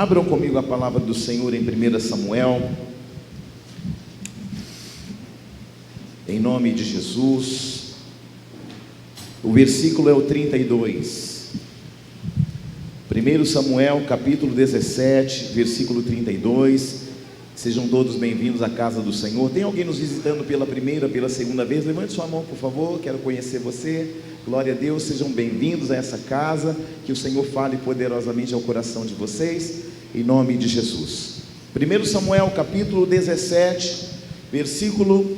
Abram comigo a palavra do Senhor em 1 Samuel, em nome de Jesus. O versículo é o 32. 1 Samuel capítulo 17, versículo 32. Sejam todos bem-vindos à casa do Senhor. Tem alguém nos visitando pela primeira, pela segunda vez? Levante sua mão, por favor, quero conhecer você. Glória a Deus, sejam bem-vindos a essa casa. Que o Senhor fale poderosamente ao coração de vocês, em nome de Jesus. 1 Samuel capítulo 17, versículo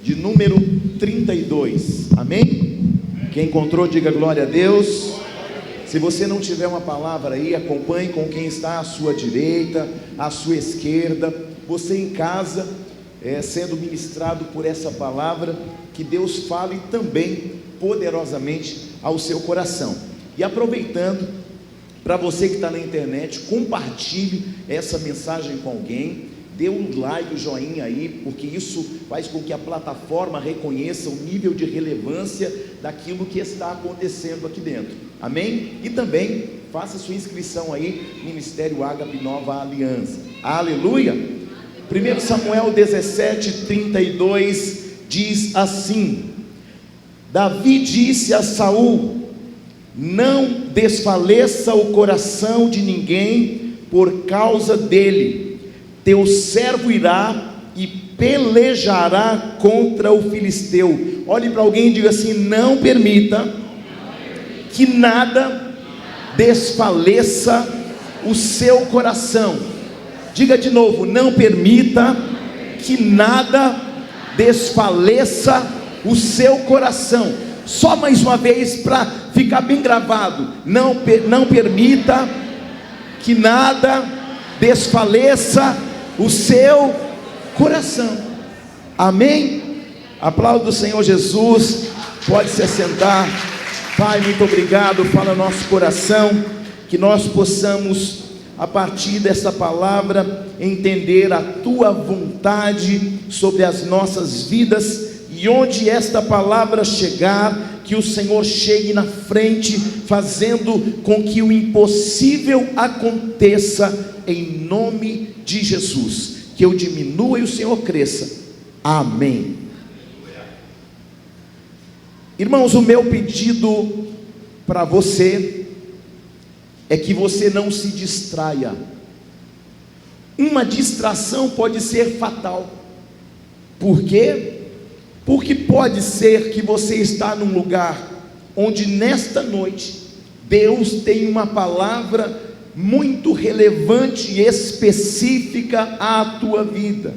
de número 32. Amém? Quem encontrou, diga glória a Deus. Se você não tiver uma palavra aí, acompanhe com quem está à sua direita, à sua esquerda. Você em casa, sendo ministrado por essa palavra, que Deus fale também poderosamente ao seu coração. E aproveitando, para você que está na internet, compartilhe essa mensagem com alguém. Dê um like, um joinha aí, porque isso faz com que a plataforma reconheça o nível de relevância daquilo que está acontecendo aqui dentro. Amém? E também faça sua inscrição aí, Ministério Ágape Nova Aliança. Aleluia! 1 Samuel 17, 32 diz assim: Davi disse a Saul: não desfaleça o coração de ninguém por causa dele. Teu servo irá e pelejará contra o filisteu. Olhe para alguém e diga assim: não permita que nada desfaleça o seu coração. Diga de novo: não permita que nada desfaleça o seu coração. Só mais uma vez para ficar bem gravado: não permita que nada desfaleça o seu coração. Amém? Aplauda o Senhor Jesus. Pode se assentar. Pai, muito obrigado. Fala nosso coração, que nós possamos, a partir dessa palavra, entender a tua vontade sobre as nossas vidas. E onde esta palavra chegar, que o Senhor chegue na frente, fazendo com que o impossível aconteça, em nome de Jesus. Que eu diminua e o Senhor cresça. Amém. Irmãos, o meu pedido para você é que você não se distraia. Uma distração pode ser fatal. Por quê? Porque pode ser que você está num lugar onde nesta noite Deus tem uma palavra muito relevante e específica à tua vida,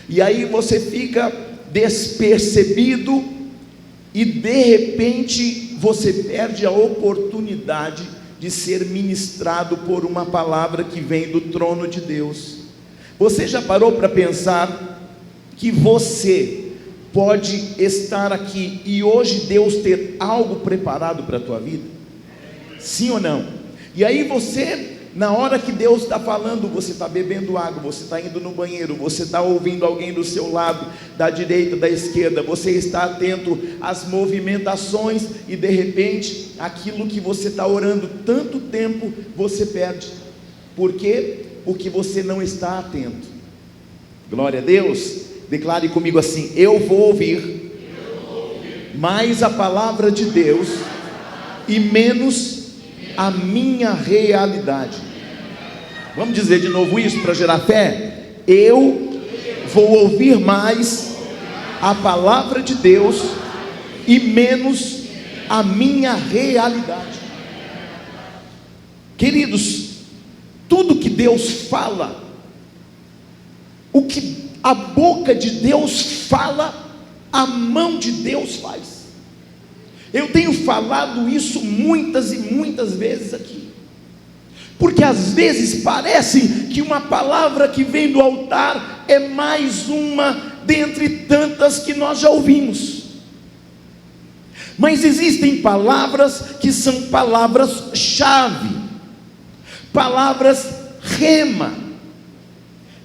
e aí você fica despercebido e de repente você perde a oportunidade de ser ministrado por uma palavra que vem do trono de Deus. Você já parou para pensar que você pode estar aqui e hoje Deus ter algo preparado para a tua vida? Sim ou não? E aí você, na hora que Deus está falando, você está bebendo água, você está indo no banheiro, você está ouvindo alguém do seu lado, da direita, da esquerda, você está atento às movimentações e de repente, aquilo que você está orando tanto tempo, você perde. Por quê? Porque você não está atento. Glória a Deus. Declare comigo assim: eu vou ouvir mais a palavra de Deus e menos a minha realidade. Vamos dizer de novo isso para gerar fé? Eu vou ouvir mais a palavra de Deus e menos a minha realidade. Queridos, tudo que Deus fala, o que a boca de Deus fala, a mão de Deus faz. Eu tenho falado isso muitas e muitas vezes aqui, porque às vezes parece que uma palavra que vem do altar é mais uma dentre tantas que nós já ouvimos. Mas existem palavras que são palavras-chave, palavras rema,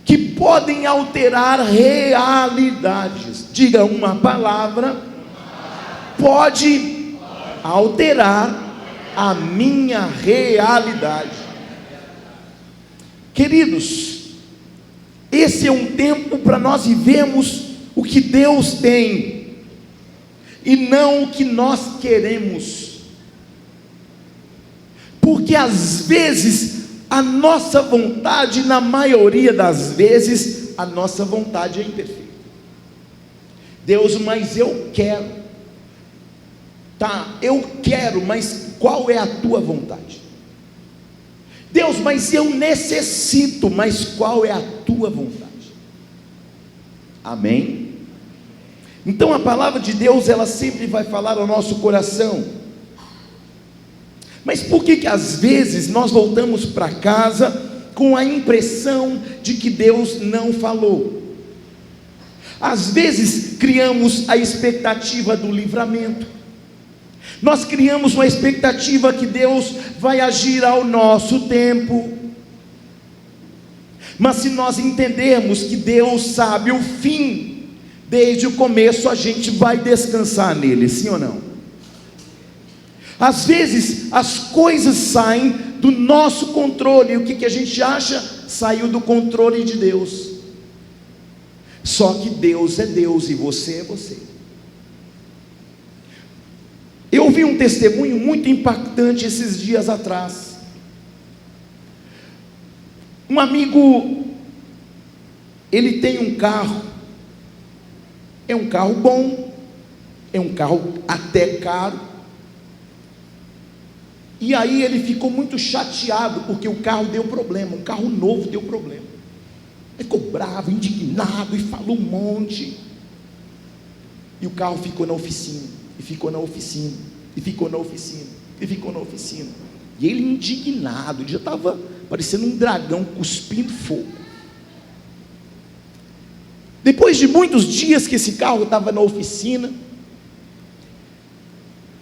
que podem alterar realidades. Diga: uma palavra pode alterar a minha realidade. Queridos, esse é um tempo para nós vivermos o que Deus tem e não o que nós queremos, porque às vezes a nossa vontade, na maioria das vezes, a nossa vontade é imperfeita. Deus, mas eu quero, tá, eu quero, mas qual é a tua vontade? Deus, mas eu necessito, mas qual é a tua vontade? Amém? Então a palavra de Deus, ela sempre vai falar ao nosso coração. Mas por que às vezes nós voltamos para casa com a impressão de que Deus não falou? Às vezes criamos a expectativa do livramento, nós criamos uma expectativa que Deus vai agir ao nosso tempo, mas se nós entendermos que Deus sabe o fim, desde o começo a gente vai descansar nele, sim ou não? Às vezes as coisas saem do nosso controle, e o que a gente acha? Saiu do controle de Deus. Só que Deus é Deus e você é você. Eu ouvi um testemunho muito impactante esses dias atrás. Um amigo, ele tem um carro, é um carro bom, é um carro até caro, e aí ele ficou muito chateado, porque o carro deu problema, um carro novo deu problema, ficou bravo, indignado, e falou um monte, e o carro ficou na oficina, e ficou na oficina, e ficou na oficina, e ficou na oficina, e ele indignado, ele já estava parecendo um dragão cuspindo fogo. Depois de muitos dias que esse carro estava na oficina,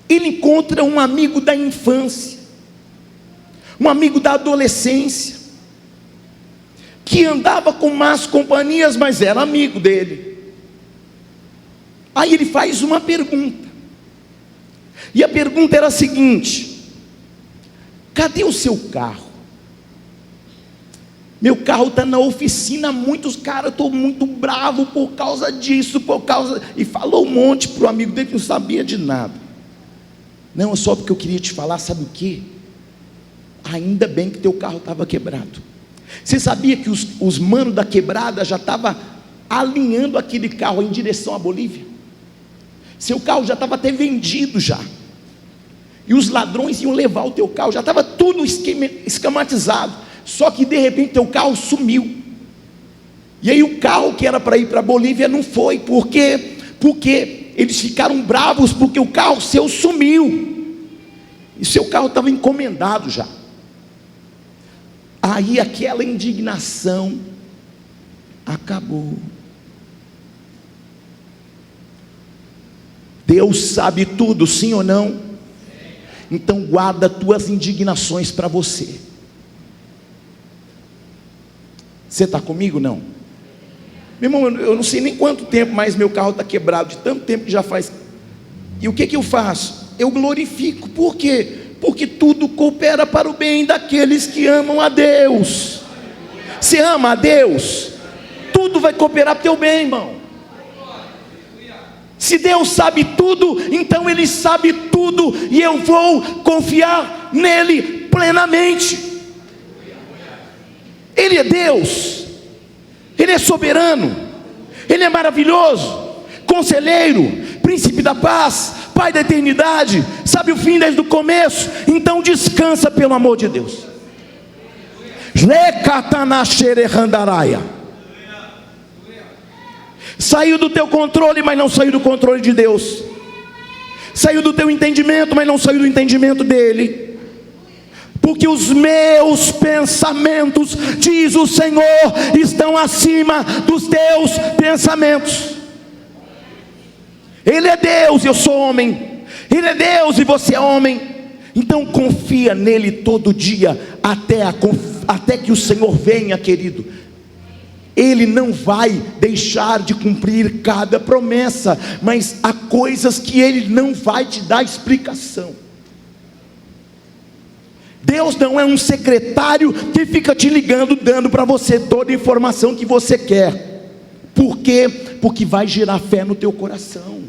ele encontra um amigo da infância, um amigo da adolescência, que andava com más companhias, mas era amigo dele. Aí ele faz uma pergunta, e a pergunta era a seguinte: cadê o seu carro? Meu carro está na oficina há muitos, cara, eu estou muito bravo por causa disso, por causa... E falou um monte para o amigo dele que não sabia de nada. Não, é só porque eu queria te falar, sabe o que? Ainda bem que teu carro estava quebrado. Você sabia que os manos da quebrada já estavam alinhando aquele carro em direção à Bolívia? Seu carro já estava até vendido já. E os ladrões iam levar o teu carro, já estava tudo esquematizado. Só que de repente teu carro sumiu. E aí o carro que era para ir para a Bolívia não foi. Por quê? Porque eles ficaram bravos porque o carro seu sumiu. E seu carro estava encomendado já. Aí aquela indignação acabou. Deus sabe tudo, sim ou não? Então guarda tuas indignações para você. Você está comigo? Não? Meu irmão, eu não sei nem quanto tempo mais meu carro está quebrado, de tanto tempo que já faz. E o que eu faço? Eu glorifico. Por quê? Porque tudo coopera para o bem daqueles que amam a Deus. Você ama a Deus? Tudo vai cooperar para o teu bem, irmão. Se Deus sabe tudo, então Ele sabe tudo, e eu vou confiar nele plenamente. Ele é Deus, Ele é soberano, Ele é maravilhoso, conselheiro, príncipe da paz, Pai da eternidade, sabe o fim desde o começo. Então descansa pelo amor de Deus. Saiu do teu controle, mas não saiu do controle de Deus. Saiu do teu entendimento, mas não saiu do entendimento dele. Porque os meus pensamentos, diz o Senhor, estão acima dos teus pensamentos. Ele é Deus e eu sou homem. Ele é Deus e você é homem. Então confia nele todo dia, até que o Senhor venha, querido. Ele não vai deixar de cumprir cada promessa, mas há coisas que Ele não vai te dar explicação. Deus não é um secretário que fica te ligando, dando para você toda a informação que você quer. Por quê? Porque vai gerar fé no teu coração,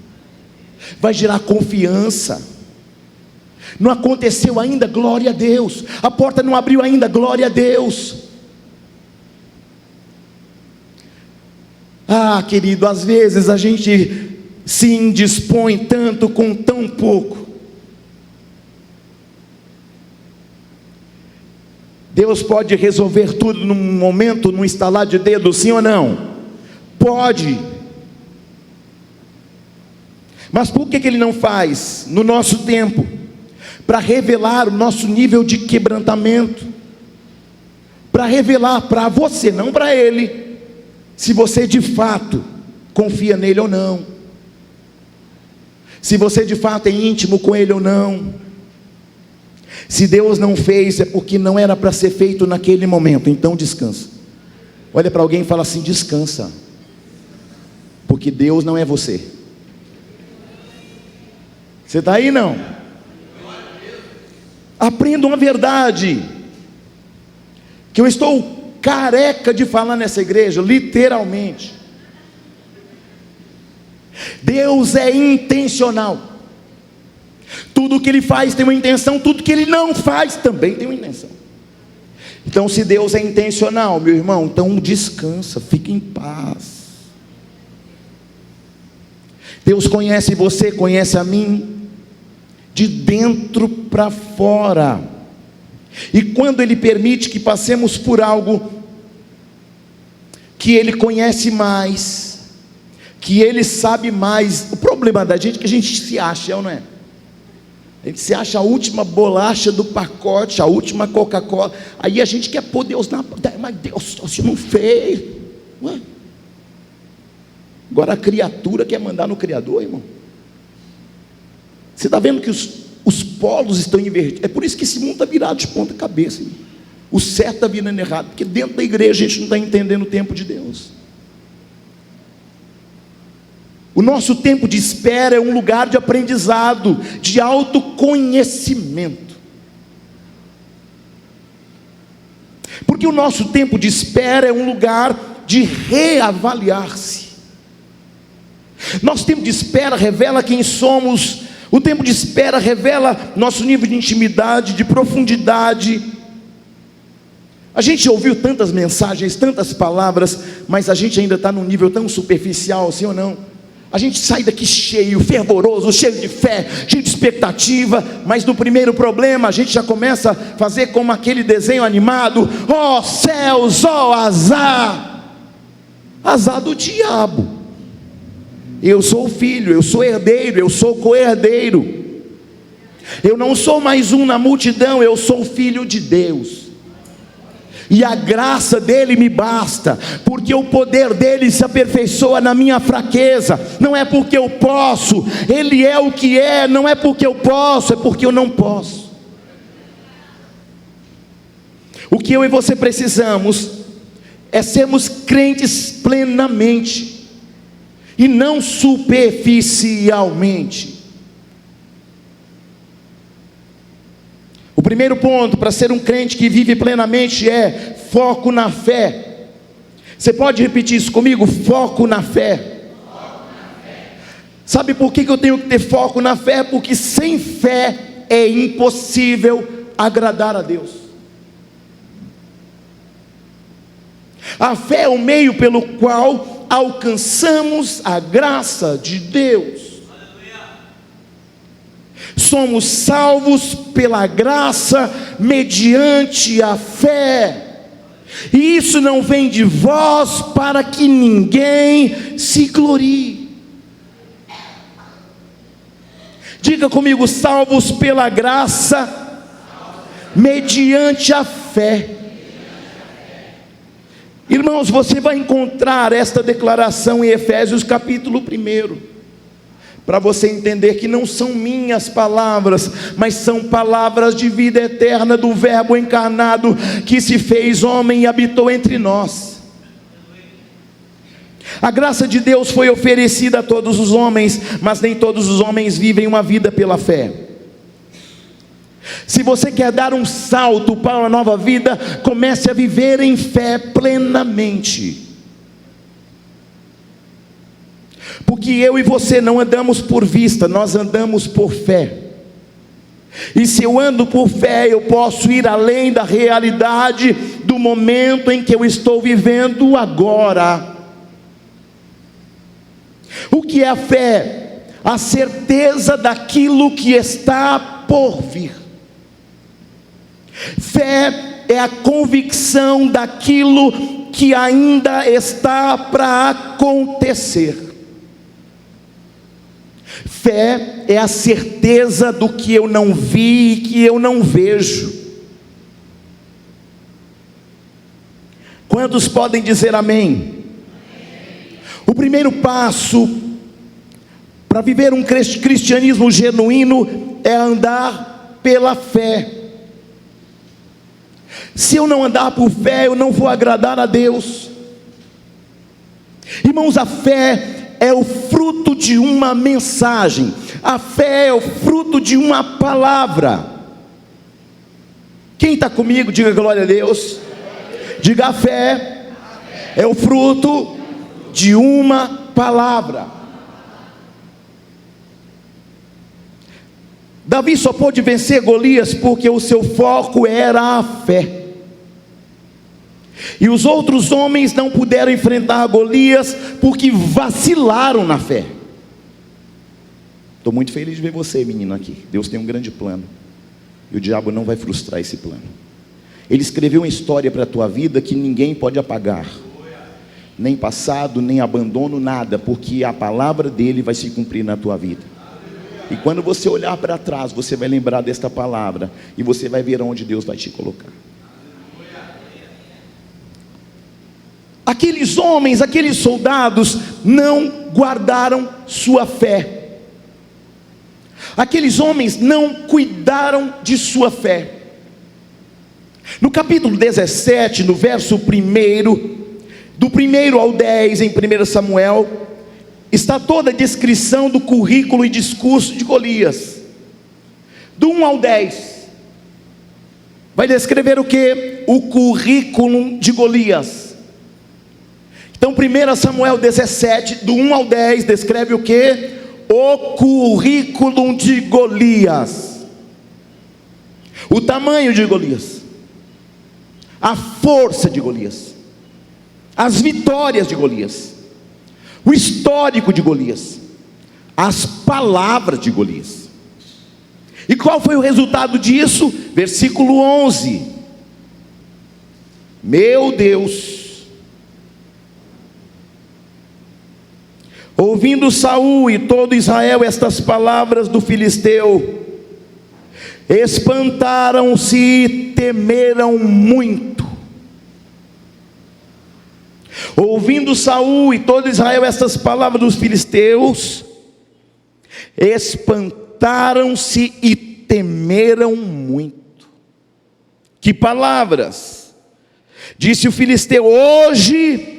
vai gerar confiança. Não aconteceu ainda, glória a Deus. A porta não abriu ainda, glória a Deus. Ah, querido, às vezes a gente se indispõe tanto com tão pouco. Deus pode resolver tudo num momento, num estalar de dedo, sim ou não? Pode. Mas por que Ele não faz no nosso tempo? Para revelar o nosso nível de quebrantamento, para revelar para você, não para Ele, se você de fato confia nele ou não, se você de fato é íntimo com Ele ou não. Se Deus não fez, é porque não era para ser feito naquele momento, então descansa. Olha para alguém e fala assim: descansa, porque Deus não é você. Você está aí não? Aprenda uma verdade, que eu estou careca de falar nessa igreja, literalmente. Deus é intencional. Tudo que Ele faz tem uma intenção, tudo que Ele não faz também tem uma intenção. Então, se Deus é intencional, meu irmão, então descansa, fique em paz. Deus conhece você, conhece a mim, de dentro para fora. E quando Ele permite que passemos por algo que Ele conhece mais, que Ele sabe mais, o problema da gente é que a gente se acha, é ou não é? A gente se acha a última bolacha do pacote, a última Coca-Cola. Aí a gente quer pôr Deus na... Mas Deus, você não fez. Ué? Agora a criatura quer mandar no Criador, irmão. Você está vendo que os polos estão invertidos. É por isso que esse mundo está virado de ponta cabeça, irmão. O certo está virando errado, porque dentro da igreja a gente não está entendendo o tempo de Deus. O nosso tempo de espera é um lugar de aprendizado, de autoconhecimento. Porque o nosso tempo de espera é um lugar de reavaliar-se. Nosso tempo de espera revela quem somos. O tempo de espera revela nosso nível de intimidade, de profundidade. A gente ouviu tantas mensagens, tantas palavras, mas a gente ainda está num nível tão superficial, sim ou não? A gente sai daqui cheio, fervoroso, cheio de fé, cheio de expectativa, mas no primeiro problema a gente já começa a fazer como aquele desenho animado: ó céus, ó azar, azar do diabo. Eu sou filho, eu sou herdeiro, eu sou co-herdeiro. Eu não sou mais um na multidão, eu sou filho de Deus. E a graça dele me basta, porque o poder dele se aperfeiçoa na minha fraqueza. Não é porque eu posso, ele é o que é. Não é porque eu posso, é porque eu não posso. O que eu e você precisamos é sermos crentes plenamente, e não superficialmente. O primeiro ponto para ser um crente que vive plenamente é foco na fé. Você pode repetir isso comigo? Foco na fé. Sabe por que eu tenho que ter foco na fé? Porque sem fé é impossível agradar a Deus. A fé é o meio pelo qual alcançamos a graça de Deus. Somos salvos pela graça mediante a fé. E isso não vem de vós, para que ninguém se glorie. Diga comigo: salvos pela graça mediante a fé. Irmãos, você vai encontrar esta declaração em Efésios capítulo 1, para você entender que não são minhas palavras, mas são palavras de vida eterna do Verbo encarnado, que se fez homem e habitou entre nós. A graça de Deus foi oferecida a todos os homens, mas nem todos os homens vivem uma vida pela fé. Se você quer dar um salto para uma nova vida, comece a viver em fé plenamente. Porque eu e você não andamos por vista, nós andamos por fé. E se eu ando por fé, eu posso ir além da realidade do momento em que eu estou vivendo agora. O que é a fé? A certeza daquilo que está por vir. Fé é a convicção daquilo que ainda está para acontecer. Fé é a certeza do que eu não vi e que eu não vejo. Quantos podem dizer amém? O primeiro passo para viver um cristianismo genuíno é andar pela fé. Se eu não andar por fé, eu não vou agradar a Deus. Irmãos, a fé é o fruto de uma mensagem. A fé é o fruto de uma palavra. Quem está comigo, diga glória a Deus. Diga: a fé é o fruto de uma palavra. Davi só pôde vencer Golias porque o seu foco era a fé. E os outros homens não puderam enfrentar Golias porque vacilaram na fé. Estou muito feliz de ver você, menino, aqui. Deus tem um grande plano, e o diabo não vai frustrar esse plano. Ele escreveu uma história para a tua vida que ninguém pode apagar. Nem passado, nem abandono, nada. Porque a palavra dele vai se cumprir na tua vida. E quando você olhar para trás, você vai lembrar desta palavra, e você vai ver onde Deus vai te colocar. Aqueles homens, aqueles soldados não guardaram sua fé. Aqueles homens não cuidaram de sua fé. No capítulo 17, no verso 1, do 1 ao 10 em 1 Samuel, está toda a descrição do currículo e discurso de Golias. Do 1 ao 10 vai descrever o que? O currículo de Golias. Então 1 Samuel 17, do 1 ao 10, descreve o que? O currículo de Golias. O tamanho de Golias, a força de Golias, as vitórias de Golias, o histórico de Golias, as palavras de Golias. E qual foi o resultado disso? Versículo 11. Meu Deus. Ouvindo Saul e todo Israel estas palavras do filisteu, espantaram-se e temeram muito. Ouvindo Saul e todo Israel estas palavras dos filisteus, espantaram-se e temeram muito. Que palavras? Disse o filisteu: hoje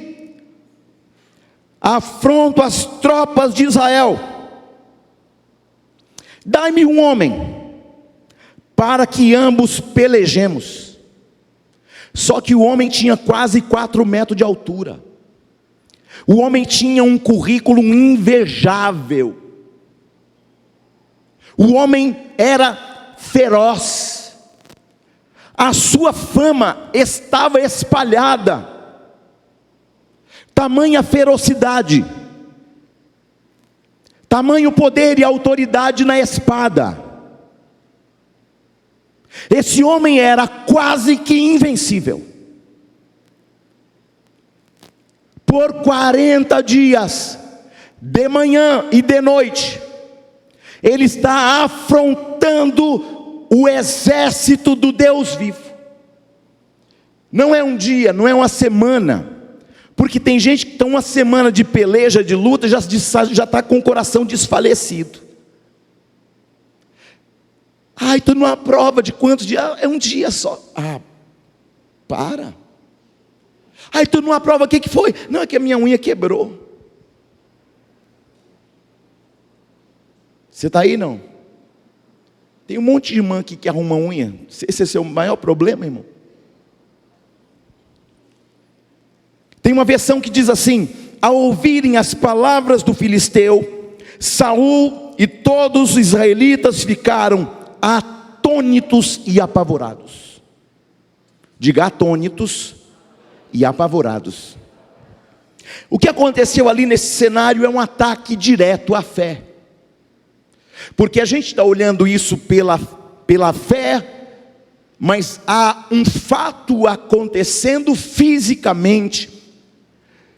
afronto as tropas de Israel. Dai-me um homem, para que ambos pelejemos. Só que o homem tinha quase 4 metros de altura. O homem tinha um currículo invejável. O homem era feroz. A sua fama estava espalhada. Tamanha ferocidade, tamanho poder e autoridade na espada. Esse homem era quase que invencível. Por 40 dias, de manhã e de noite, ele está afrontando o exército do Deus vivo. Não é um dia, não é uma semana. Porque tem gente que está uma semana de peleja, de luta, já está com o coração desfalecido. Ai, estou numa prova de quantos dias? É um dia só. Ah, para. Ai, estou numa prova, o que foi? Não, é que a minha unha quebrou. Você está aí não? Tem um monte de irmã aqui que arruma unha. Esse é o seu maior problema, irmão? Tem uma versão que diz assim: ao ouvirem as palavras do filisteu, Saul e todos os israelitas ficaram atônitos e apavorados. Diga: atônitos e apavorados. O que aconteceu ali nesse cenário é um ataque direto à fé. Porque a gente está olhando isso pela fé, mas há um fato acontecendo fisicamente,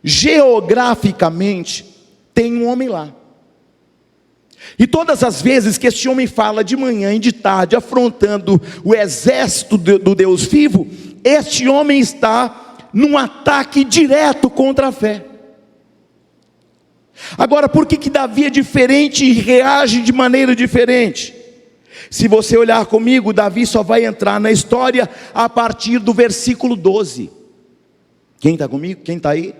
geograficamente. Tem um homem lá. E todas as vezes que este homem fala de manhã e de tarde, afrontando o exército do Deus vivo, este homem está num ataque direto contra a fé. Agora, por que Davi é diferente e reage de maneira diferente? Se você olhar comigo, Davi só vai entrar na história a partir do versículo 12. Quem está comigo? Quem está aí?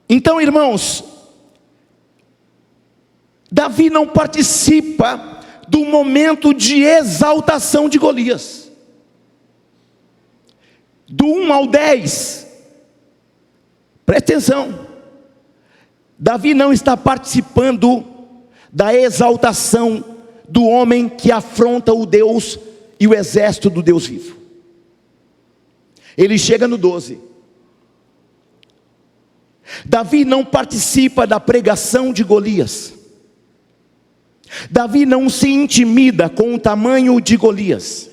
Então, irmãos, Davi não participa do momento de exaltação de Golias. Do 1 ao 10, presta atenção, Davi não está participando da exaltação do homem que afronta o Deus e o exército do Deus vivo. Ele chega no 12. Davi não participa da pregação de Golias. Davi não se intimida com o tamanho de Golias.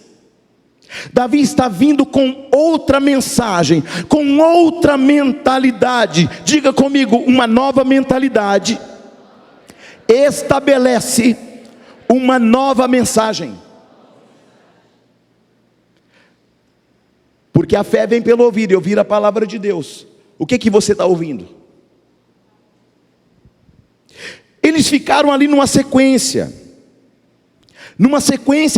Davi está vindo com outra mensagem, com outra mentalidade. Diga comigo: uma nova mentalidade estabelece uma nova mensagem. Porque a fé vem pelo ouvir, e ouvir a palavra de Deus. O que você está ouvindo? Eles ficaram ali numa sequência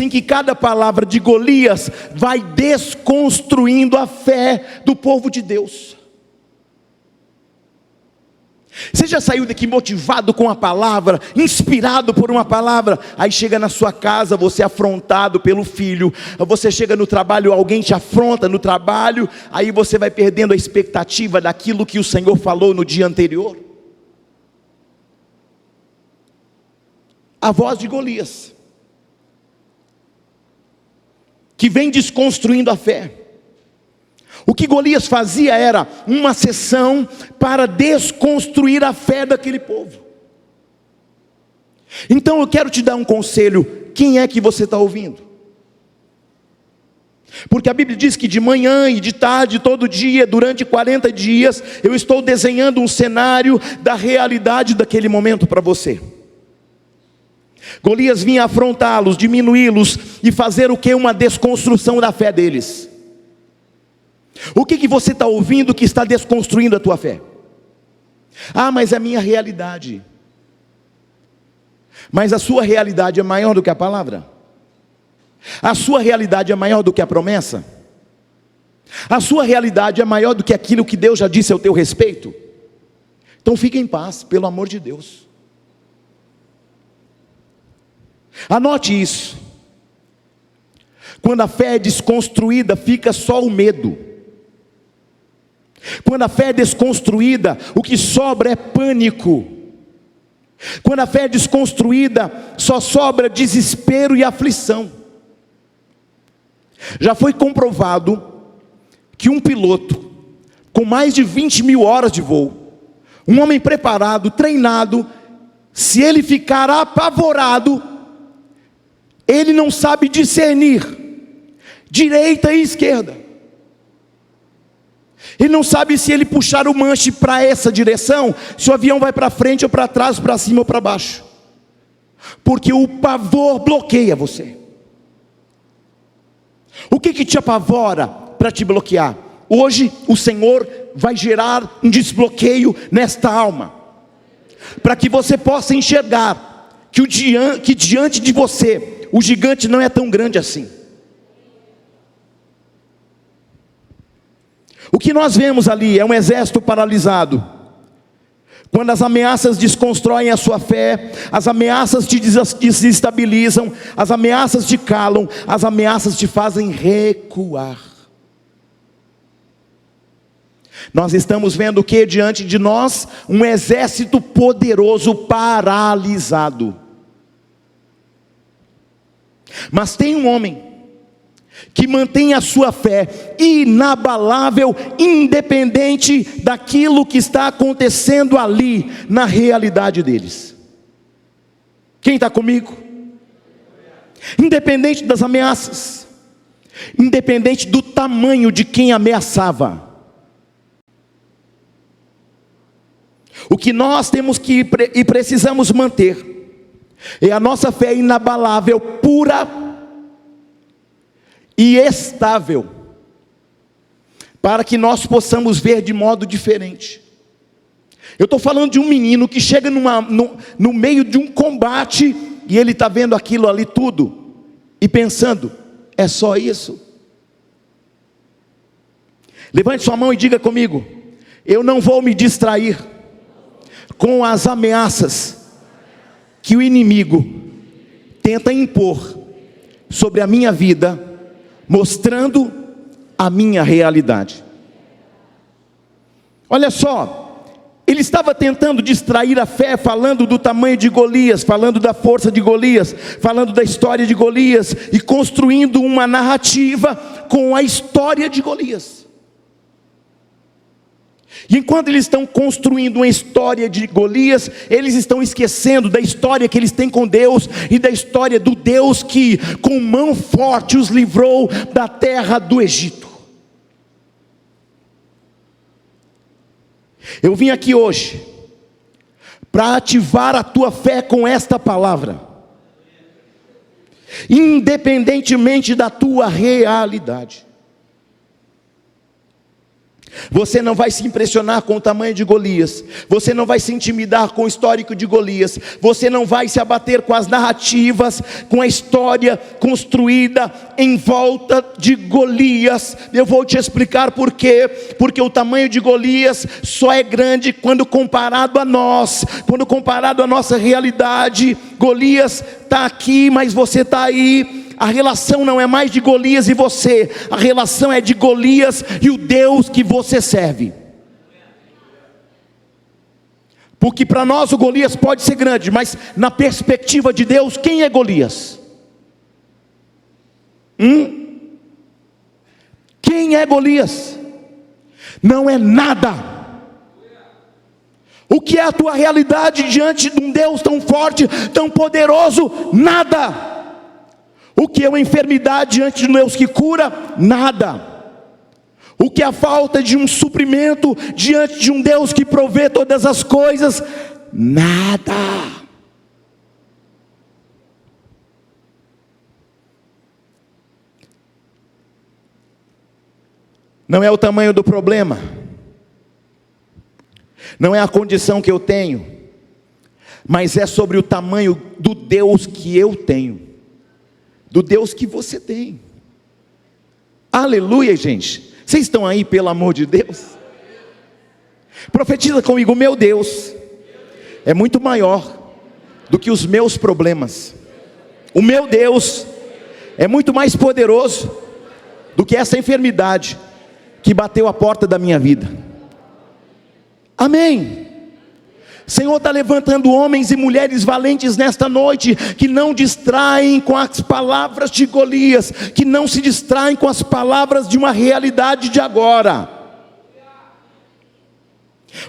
em que cada palavra de Golias vai desconstruindo a fé do povo de Deus. Você já saiu daqui motivado com a palavra, inspirado por uma palavra, aí chega na sua casa, você é afrontado pelo filho, você chega no trabalho, alguém te afronta no trabalho, aí você vai perdendo a expectativa daquilo que o Senhor falou no dia anterior. A voz de Golias, que vem desconstruindo a fé. O que Golias fazia era uma sessão para desconstruir a fé daquele povo. Então eu quero te dar um conselho: quem é que você está ouvindo? Porque a Bíblia diz que de manhã e de tarde, todo dia, durante 40 dias, eu estou desenhando um cenário da realidade daquele momento para você. Golias vinha afrontá-los, diminuí-los e fazer o que? Uma desconstrução da fé deles. O que você está ouvindo que está desconstruindo a tua fé? Ah, mas é a minha realidade. Mas a sua realidade é maior do que a palavra? A sua realidade é maior do que a promessa? A sua realidade é maior do que aquilo que Deus já disse ao teu respeito? Então fique em paz, pelo amor de Deus. Anote isso. Quando a fé é desconstruída, fica só o medo. Quando a fé é desconstruída, o que sobra é pânico. Quando a fé é desconstruída, só sobra desespero e aflição. Já foi comprovado que um piloto com mais de 20 mil horas de voo, um homem preparado, treinado, se ele ficar apavorado, ele não sabe discernir direita e esquerda. Ele não sabe se ele puxar o manche para essa direção, se o avião vai para frente ou para trás, para cima ou para baixo. Porque o pavor bloqueia você. O que te apavora para te bloquear? Hoje o Senhor vai gerar um desbloqueio nesta alma, para que você possa enxergar que diante de você o gigante não é tão grande assim. O que nós vemos ali é um exército paralisado, Quando as ameaças desconstroem a sua fé, as ameaças te desestabilizam, as ameaças te calam, as ameaças te fazem recuar. Nós estamos vendo o que diante de nós? Um exército poderoso paralisado. Mas tem um homem que mantém a sua fé inabalável, independente daquilo que está acontecendo ali, na realidade deles. Quem está comigo? Independente das ameaças, independente do tamanho de quem ameaçava. O que nós temos que e precisamos manter é a nossa fé inabalável, pura e estável, para que nós possamos ver de modo diferente. Eu estou falando de um menino que chega no meio de um combate, e ele está vendo aquilo ali tudo, e pensando, é só isso? Levante sua mão e diga comigo: eu não vou me distrair com as ameaças que o inimigo tenta impor sobre a minha vida, mostrando a minha realidade. Olha só, ele estava tentando distrair a fé, falando do tamanho de Golias, falando da força de Golias, falando da história de Golias, e construindo uma narrativa com a história de Golias. E enquanto eles estão construindo uma história de Golias, eles estão esquecendo da história que eles têm com Deus, e da história do Deus que com mão forte os livrou da terra do Egito. Eu vim aqui hoje para ativar a tua fé com esta palavra, independentemente da tua realidade. Você não vai se impressionar com o tamanho de Golias, você não vai se intimidar com o histórico de Golias, você não vai se abater com as narrativas, com a história construída em volta de Golias. Eu vou te explicar por quê. Porque o tamanho de Golias só é grande quando comparado a nós, quando comparado à nossa realidade. Golias está aqui, mas você está aí. A relação não é mais de Golias e você, a relação é de Golias e o Deus que você serve. Porque para nós o Golias pode ser grande, mas na perspectiva de Deus, quem é Golias? Quem é Golias? Não é nada. O que é a tua realidade diante de um Deus tão forte, tão poderoso? Nada. O que é uma enfermidade diante de um Deus que cura? Nada. O que é a falta de um suprimento diante de um Deus que provê todas as coisas? Nada. Não é o tamanho do problema, não é a condição que eu tenho, mas é sobre o tamanho do Deus que eu tenho, do Deus que você tem. Aleluia, gente. Vocês estão aí, pelo amor de Deus? Profetiza comigo: meu Deus é muito maior do que os meus problemas. O meu Deus é muito mais poderoso do que essa enfermidade que bateu a porta da minha vida. Amém. Senhor está levantando homens e mulheres valentes nesta noite, que não distraem com as palavras de Golias, que não se distraem com as palavras de uma realidade de agora.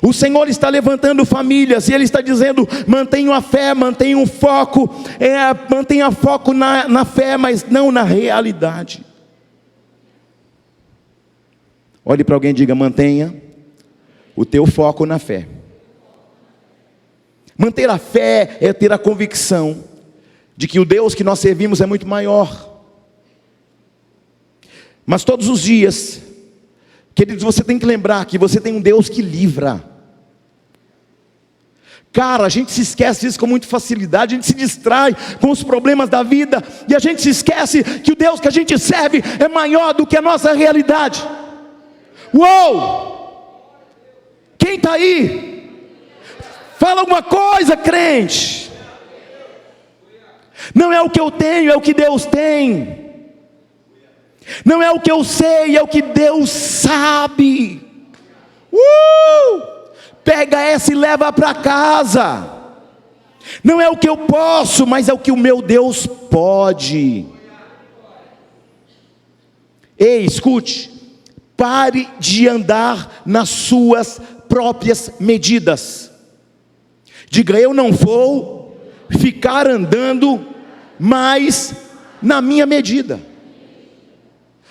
O Senhor está levantando famílias, e Ele está dizendo: mantenham a fé, mantenham o foco, mantenha foco na fé, mas não na realidade. Olhe para alguém e diga: mantenha o teu foco na fé. Manter a fé é ter a convicção de que o Deus que nós servimos é muito maior. Mas todos os dias, queridos, você tem que lembrar que você tem um Deus que livra. Cara, a gente se esquece disso com muita facilidade, a gente se distrai com os problemas da vida, e a gente se esquece que o Deus que a gente serve é maior do que a nossa realidade. Uou! Quem está aí? Fala alguma coisa, crente. Não é o que eu tenho, é o que Deus tem. Não é o que eu sei, é o que Deus sabe. Pega essa e leva para casa. Não é o que eu posso, mas é o que o meu Deus pode. Ei, escute. Pare de andar nas suas próprias medidas. Diga: eu não vou ficar andando mais na minha medida.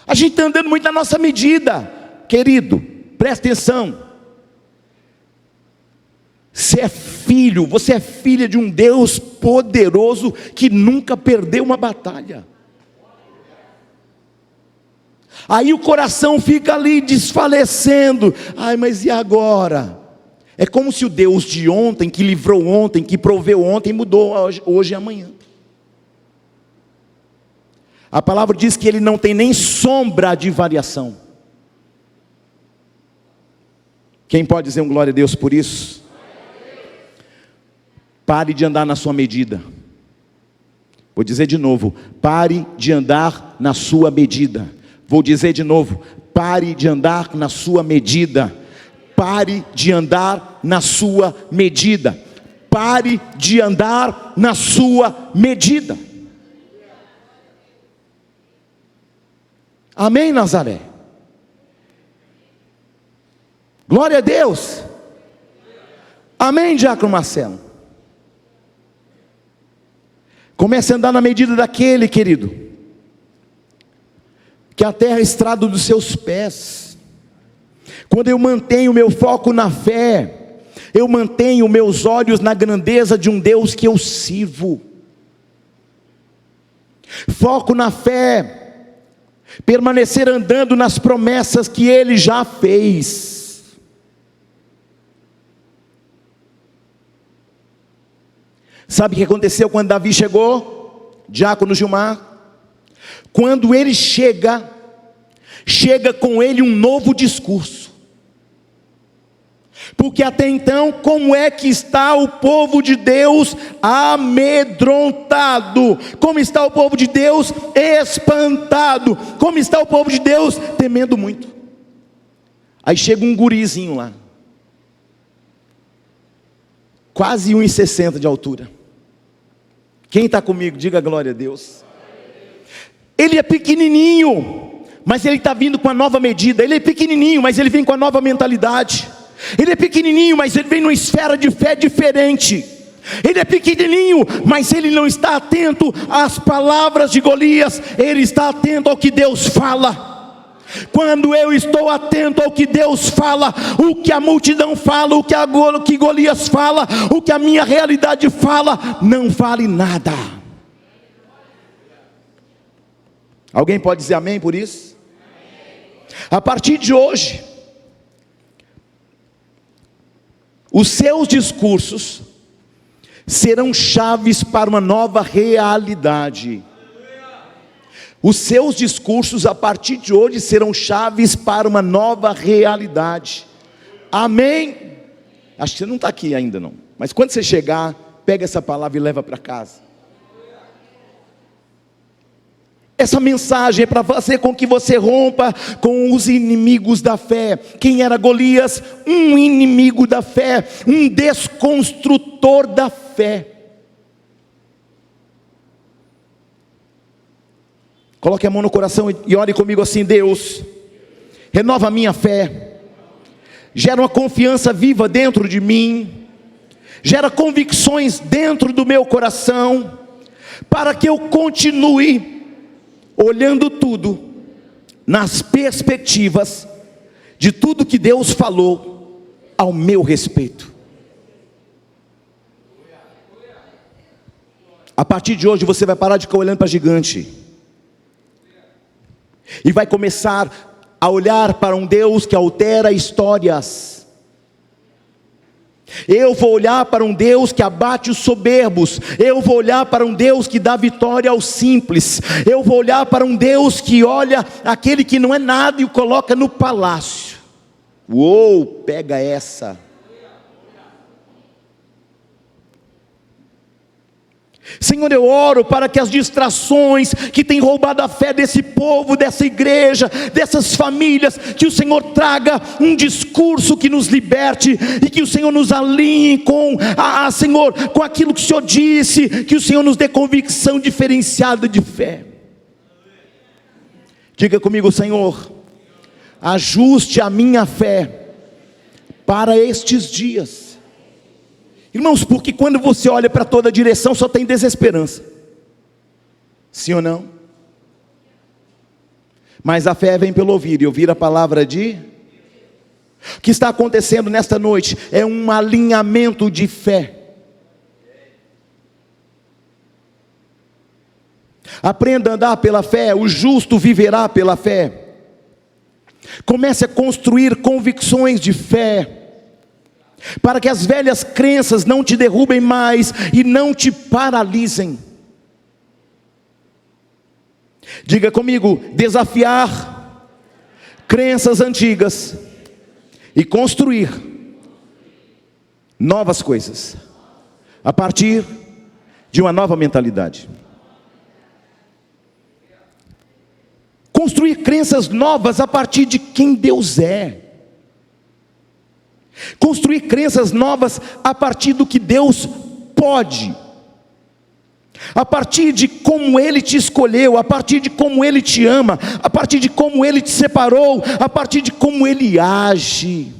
A gente está andando muito na nossa medida. Querido, presta atenção. Você é filha de um Deus poderoso que nunca perdeu uma batalha. Aí o coração fica ali desfalecendo. Ai, mas e agora? É como se o Deus de ontem, que livrou ontem, que proveu ontem, mudou hoje e amanhã. A palavra diz que ele não tem nem sombra de variação. Quem pode dizer um glória a Deus por isso? Pare de andar na sua medida. Vou dizer de novo: pare de andar na sua medida. Vou dizer de novo: pare de andar na sua medida. Pare de andar na sua medida. Pare de andar na sua medida. Amém, Nazaré? Glória a Deus. Amém, Diácono Marcelo? Comece a andar na medida daquele, querido, que a terra é estrado dos seus pés. Quando eu mantenho o meu foco na fé, eu mantenho meus olhos na grandeza de um Deus que eu sirvo. Foco na fé, permanecer andando nas promessas que Ele já fez. Sabe o que aconteceu quando Davi chegou? Diácono Gilmar, quando ele chega com ele um novo discurso. Porque até então, como é que está o povo de Deus amedrontado? Como está o povo de Deus espantado? Como está o povo de Deus temendo muito? Aí chega um gurizinho lá, quase 1,60 de altura. Quem está comigo, diga glória a Deus. Ele é pequenininho, mas ele está vindo com a nova medida. Ele é pequenininho, mas ele vem com a nova mentalidade. Ele é pequenininho, mas ele vem numa esfera de fé diferente. Ele é pequenininho, mas ele não está atento às palavras de Golias. Ele está atento ao que Deus fala. Quando eu estou atento ao que Deus fala, o que a multidão fala, o que Golias fala, o que a minha realidade fala, não vale nada. Alguém pode dizer amém por isso? A partir de hoje, os seus discursos serão chaves para uma nova realidade. Os seus discursos a partir de hoje serão chaves para uma nova realidade. Amém? Acho que você não está aqui ainda não. Mas quando você chegar, pega essa palavra e leva para casa. Essa mensagem é para fazer com que você rompa com os inimigos da fé. Quem era Golias? Um inimigo da fé, um desconstrutor da fé. Coloque a mão no coração e ore comigo assim: Deus, renova a minha fé, gera uma confiança viva dentro de mim, gera convicções dentro do meu coração, para que eu continue olhando tudo nas perspectivas de tudo que Deus falou ao meu respeito. A partir de hoje você vai parar de ficar olhando para gigante e vai começar a olhar para um Deus que altera histórias. Eu vou olhar para um Deus que abate os soberbos. Eu vou olhar para um Deus que dá vitória aos simples. Eu vou olhar para um Deus que olha aquele que não é nada e o coloca no palácio. Uou, pega essa. Senhor, eu oro para que as distrações que têm roubado a fé desse povo, dessa igreja, dessas famílias, que o Senhor traga um discurso que nos liberte, e que o Senhor nos alinhe com, Senhor, com aquilo que o Senhor disse, que o Senhor nos dê convicção diferenciada de fé. Diga comigo: Senhor, ajuste a minha fé para estes dias. Irmãos, porque quando você olha para toda direção só tem desesperança. Sim ou não? Mas a fé vem pelo ouvir, e ouvir a palavra de... O que está acontecendo nesta noite é um alinhamento de fé. Aprenda a andar pela fé, o justo viverá pela fé. Comece a construir convicções de fé, para que as velhas crenças não te derrubem mais e não te paralisem. Diga comigo: desafiar crenças antigas e construir novas coisas a partir de uma nova mentalidade. Construir crenças novas a partir de quem Deus é. Construir crenças novas a partir do que Deus pode, a partir de como Ele te escolheu, a partir de como Ele te ama, a partir de como Ele te separou, a partir de como Ele age.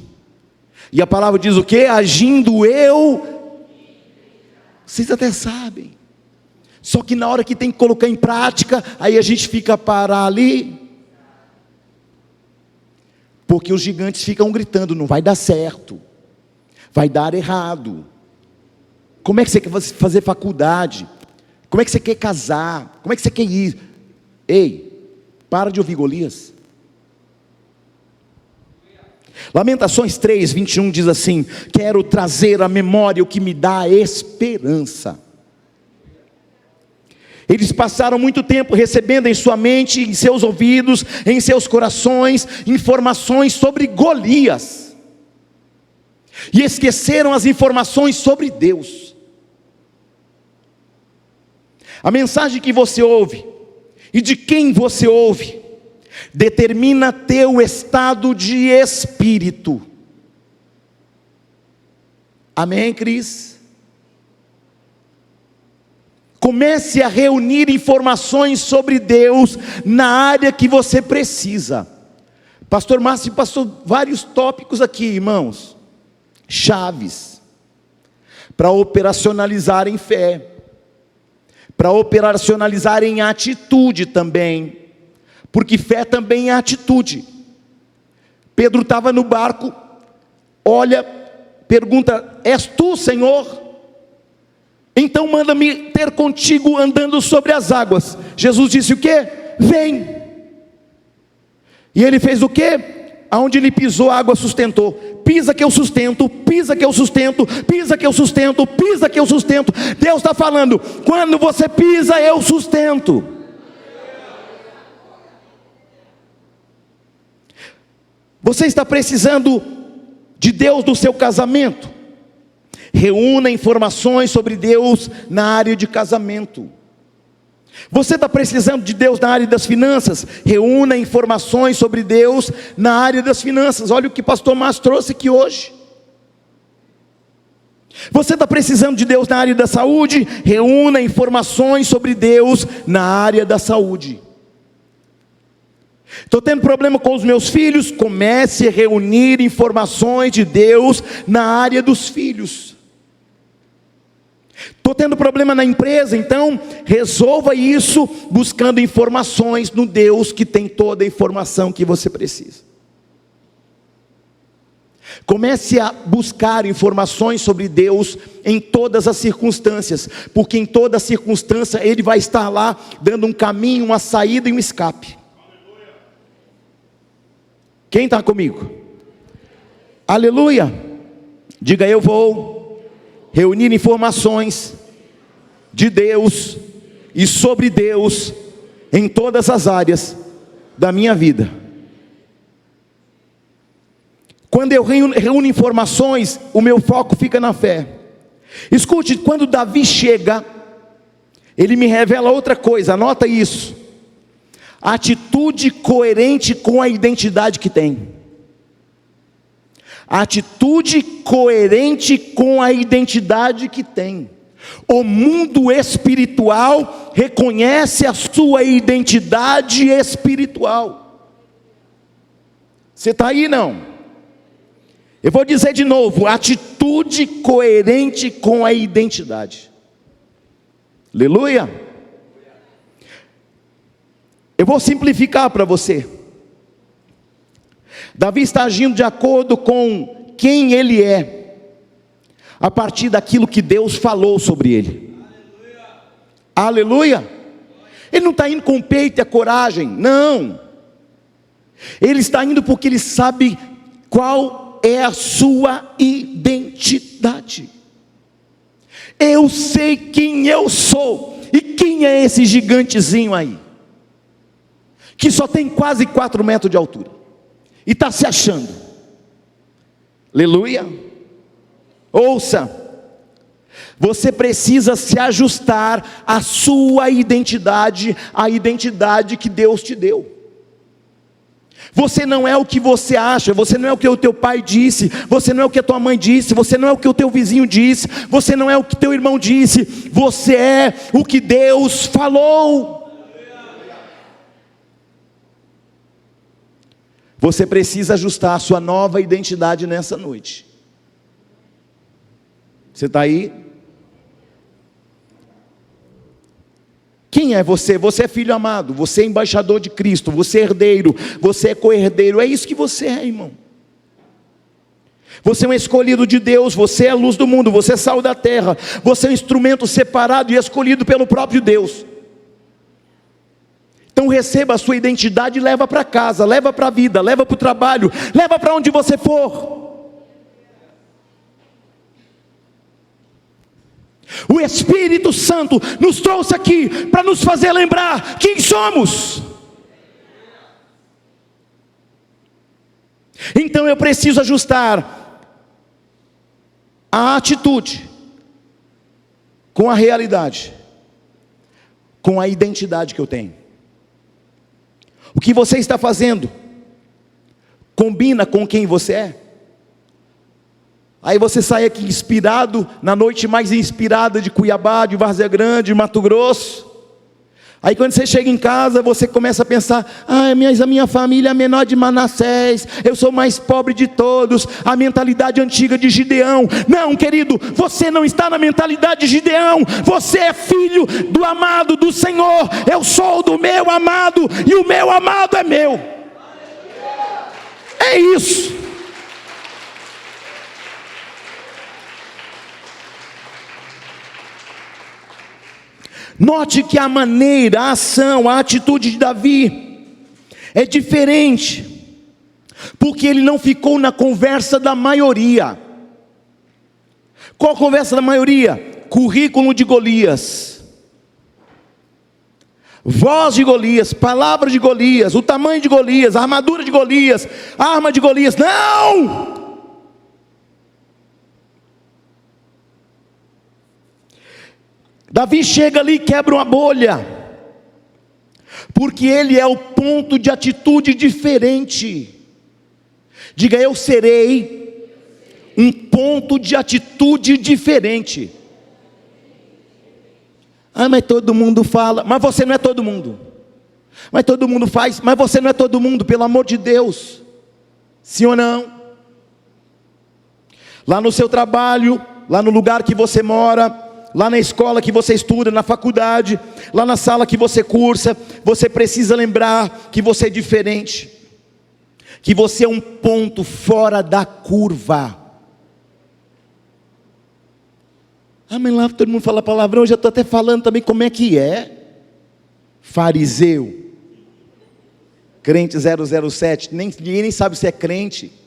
E a palavra diz o quê? Agindo eu, vocês até sabem, só que na hora que tem que colocar em prática, aí a gente fica para ali, porque os gigantes ficam gritando: não vai dar certo, vai dar errado. Como é que você quer fazer faculdade? Como é que você quer casar? Como é que você quer ir? Ei, para de ouvir Golias. Lamentações 3:21 diz assim: quero trazer à memória o que me dá esperança. Eles passaram muito tempo recebendo em sua mente, em seus ouvidos, em seus corações, informações sobre Golias, e esqueceram as informações sobre Deus. A mensagem que você ouve, e de quem você ouve, determina teu estado de espírito. Amém, Cris? Comece a reunir informações sobre Deus na área que você precisa. Pastor Márcio passou vários tópicos aqui, irmãos, chaves, para operacionalizar em fé, para operacionalizar em atitude também, porque fé também é atitude. Pedro estava no barco, olha, pergunta: és tu, Senhor? Então manda-me ter contigo andando sobre as águas. Jesus disse o quê? Vem. E ele fez o quê? Aonde ele pisou, a água sustentou. Pisa que eu sustento, pisa que eu sustento, pisa que eu sustento, pisa que eu sustento. Deus está falando: quando você pisa, eu sustento. Você está precisando de Deus no seu casamento? Reúna informações sobre Deus na área de casamento. Você está precisando de Deus na área das finanças? Reúna informações sobre Deus na área das finanças. Olha o que o pastor Márcio trouxe aqui hoje. Você está precisando de Deus na área da saúde? Reúna informações sobre Deus na área da saúde. Estou tendo problema com os meus filhos? Comece a reunir informações de Deus na área dos filhos. Estou tendo problema na empresa? Então resolva isso buscando informações no Deus que tem toda a informação que você precisa. Comece a buscar informações sobre Deus em todas as circunstâncias, porque em toda circunstância Ele vai estar lá dando um caminho, uma saída e um escape. Quem está comigo? Aleluia! Diga: eu vou reunir informações de Deus e sobre Deus em todas as áreas da minha vida. Quando eu reúno informações, o meu foco fica na fé. Escute, quando Davi chega ele me revela outra coisa, anota isso: atitude coerente com a identidade que tem. Atitude coerente com a identidade que tem. O mundo espiritual reconhece a sua identidade espiritual. Você está aí, não? Eu vou dizer de novo: atitude coerente com a identidade. Aleluia. Eu vou simplificar para você. Davi está agindo de acordo com quem ele é, a partir daquilo que Deus falou sobre ele. Aleluia. Aleluia. Ele não está indo com o peito e a coragem, não. Ele está indo porque ele sabe qual é a sua identidade. Eu sei quem eu sou. E quem é esse gigantezinho aí, que só tem quase 4 metros de altura e está se achando? Aleluia. Ouça, você precisa se ajustar à sua identidade, à identidade que Deus te deu. Você não é o que você acha, você não é o que o teu pai disse, você não é o que a tua mãe disse, você não é o que o teu vizinho disse, você não é o que teu irmão disse, você é o que Deus falou. Você precisa ajustar a sua nova identidade nessa noite. Você está aí? Quem é você? Você é filho amado, você é embaixador de Cristo, você é herdeiro, você é co-herdeiro, é isso que você é, irmão. Você é um escolhido de Deus, você é a luz do mundo, você é sal da terra, você é um instrumento separado e escolhido pelo próprio Deus. Então receba a sua identidade e leva para casa, leva para a vida, leva para o trabalho, leva para onde você for. O Espírito Santo nos trouxe aqui para nos fazer lembrar quem somos. Então eu preciso ajustar a atitude com a realidade, com a identidade que eu tenho. O que você está fazendo combina com quem você é? Aí você sai aqui inspirado, na noite mais inspirada de Cuiabá, de Várzea Grande, de Mato Grosso. Aí quando você chega em casa, você começa a pensar: a minha família é a menor de Manassés, eu sou o mais pobre de todos, a mentalidade antiga de Gideão. Não, querido, você não está na mentalidade de Gideão, você é filho do amado do Senhor. Eu sou do meu amado, e o meu amado é meu. É isso. Note que a maneira, a ação, a atitude de Davi é diferente, porque ele não ficou na conversa da maioria. Qual a conversa da maioria? Currículo de Golias, voz de Golias, palavra de Golias, o tamanho de Golias, a armadura de Golias, a arma de Golias. Não! Davi chega ali e quebra uma bolha, porque ele é o ponto de atitude diferente. Diga: eu serei um ponto de atitude diferente. Mas todo mundo fala. Mas você não é todo mundo. Mas todo mundo faz. Mas você não é todo mundo, pelo amor de Deus. Sim ou não? Lá no seu trabalho, lá no lugar que você mora, lá na escola que você estuda, na faculdade, lá na sala que você cursa, você precisa lembrar que você é diferente, que você é um ponto fora da curva. Mas lá todo mundo fala palavrão, eu já estou até falando também como é que é. Fariseu, crente 007, ninguém nem sabe se é crente.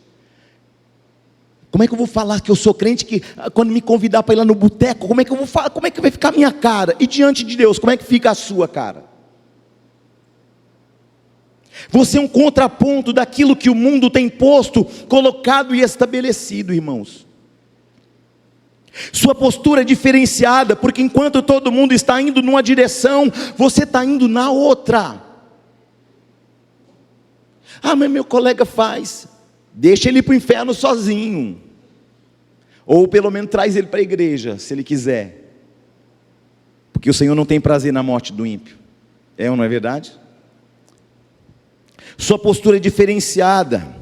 Como é que eu vou falar que eu sou crente, que quando me convidar para ir lá no boteco, como é que eu vou falar, como é que vai ficar a minha cara? E diante de Deus, como é que fica a sua cara? Você é um contraponto daquilo que o mundo tem posto, colocado e estabelecido, irmãos. Sua postura é diferenciada, porque enquanto todo mundo está indo numa direção, você está indo na outra. Ah, mas meu colega faz. Deixa ele ir para o inferno sozinho. Ou pelo menos traz ele para a igreja, se ele quiser. Porque o Senhor não tem prazer na morte do ímpio. É ou não é verdade? Sua postura é diferenciada.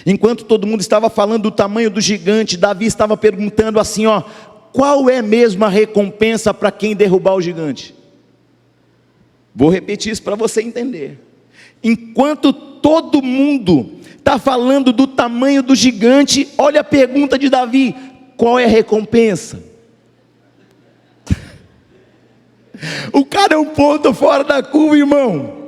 Enquanto todo mundo estava falando do tamanho do gigante, Davi estava perguntando assim, qual é mesmo a recompensa para quem derrubar o gigante? Vou repetir isso para você entender. Enquanto todo mundo está falando do tamanho do gigante, olha a pergunta de Davi: qual é a recompensa? O cara é um ponto fora da curva, irmão.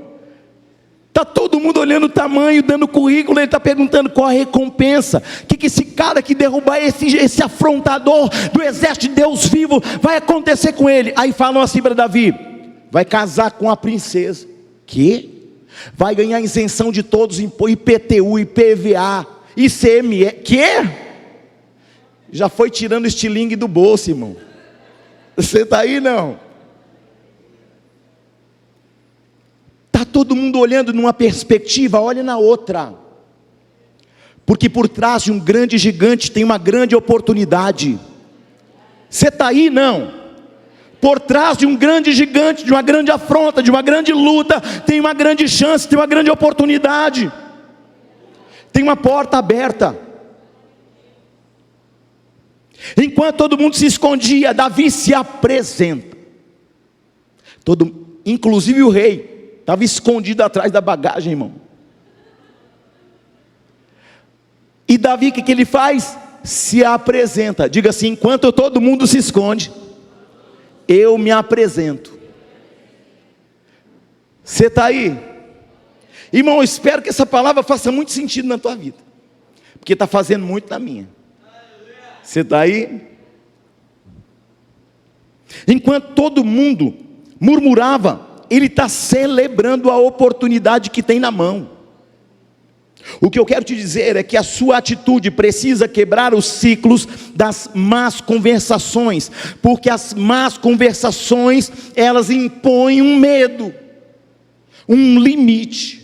Está todo mundo olhando o tamanho, dando currículo, ele está perguntando qual a recompensa. O que esse cara que derrubar esse afrontador do exército de Deus vivo, vai acontecer com ele? Aí falam assim para Davi: vai casar com a princesa. Que? Vai ganhar isenção de todos, IPTU, IPVA, ICMS. Que? Já foi tirando estilingue do bolso, irmão. Você está aí, não? Está todo mundo olhando numa perspectiva, olha na outra. Porque por trás de um grande gigante tem uma grande oportunidade. Você está aí, não? Por trás de um grande gigante, de uma grande afronta, de uma grande luta, tem uma grande chance, tem uma grande oportunidade. Tem uma porta aberta. Enquanto todo mundo se escondia, Davi se apresenta. Inclusive o rei estava escondido atrás da bagagem, irmão. E Davi, o que ele faz? Se apresenta. Diga assim: enquanto todo mundo se esconde, eu me apresento. Você está aí? Irmão, eu espero que essa palavra faça muito sentido na tua vida, porque está fazendo muito na minha. Você está aí? Enquanto todo mundo murmurava, ele está celebrando a oportunidade que tem na mão. O que eu quero te dizer é que a sua atitude precisa quebrar os ciclos das más conversações, porque as más conversações, elas impõem um medo, um limite.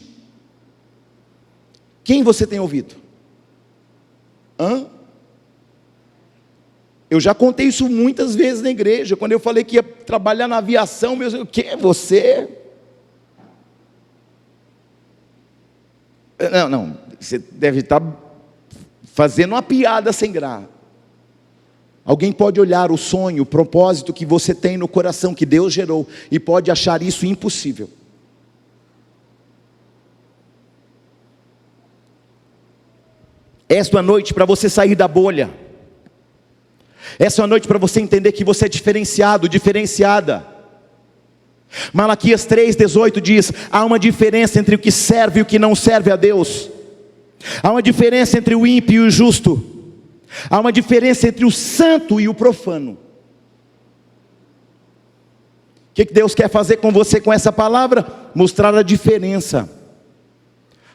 Quem você tem ouvido? Eu já contei isso muitas vezes na igreja, quando eu falei que ia trabalhar na aviação, o que é você? Não, você deve estar fazendo uma piada sem graça. Alguém pode olhar o sonho, o propósito que você tem no coração, que Deus gerou, e pode achar isso impossível. Esta é a noite para você sair da bolha. Essa é a noite para você entender que você é diferenciado, diferenciada. Malaquias 3,18 diz: há uma diferença entre o que serve e o que não serve a Deus. Há uma diferença entre o ímpio e o justo. Há uma diferença entre o santo e o profano. O que Deus quer fazer com você com essa palavra? Mostrar a diferença.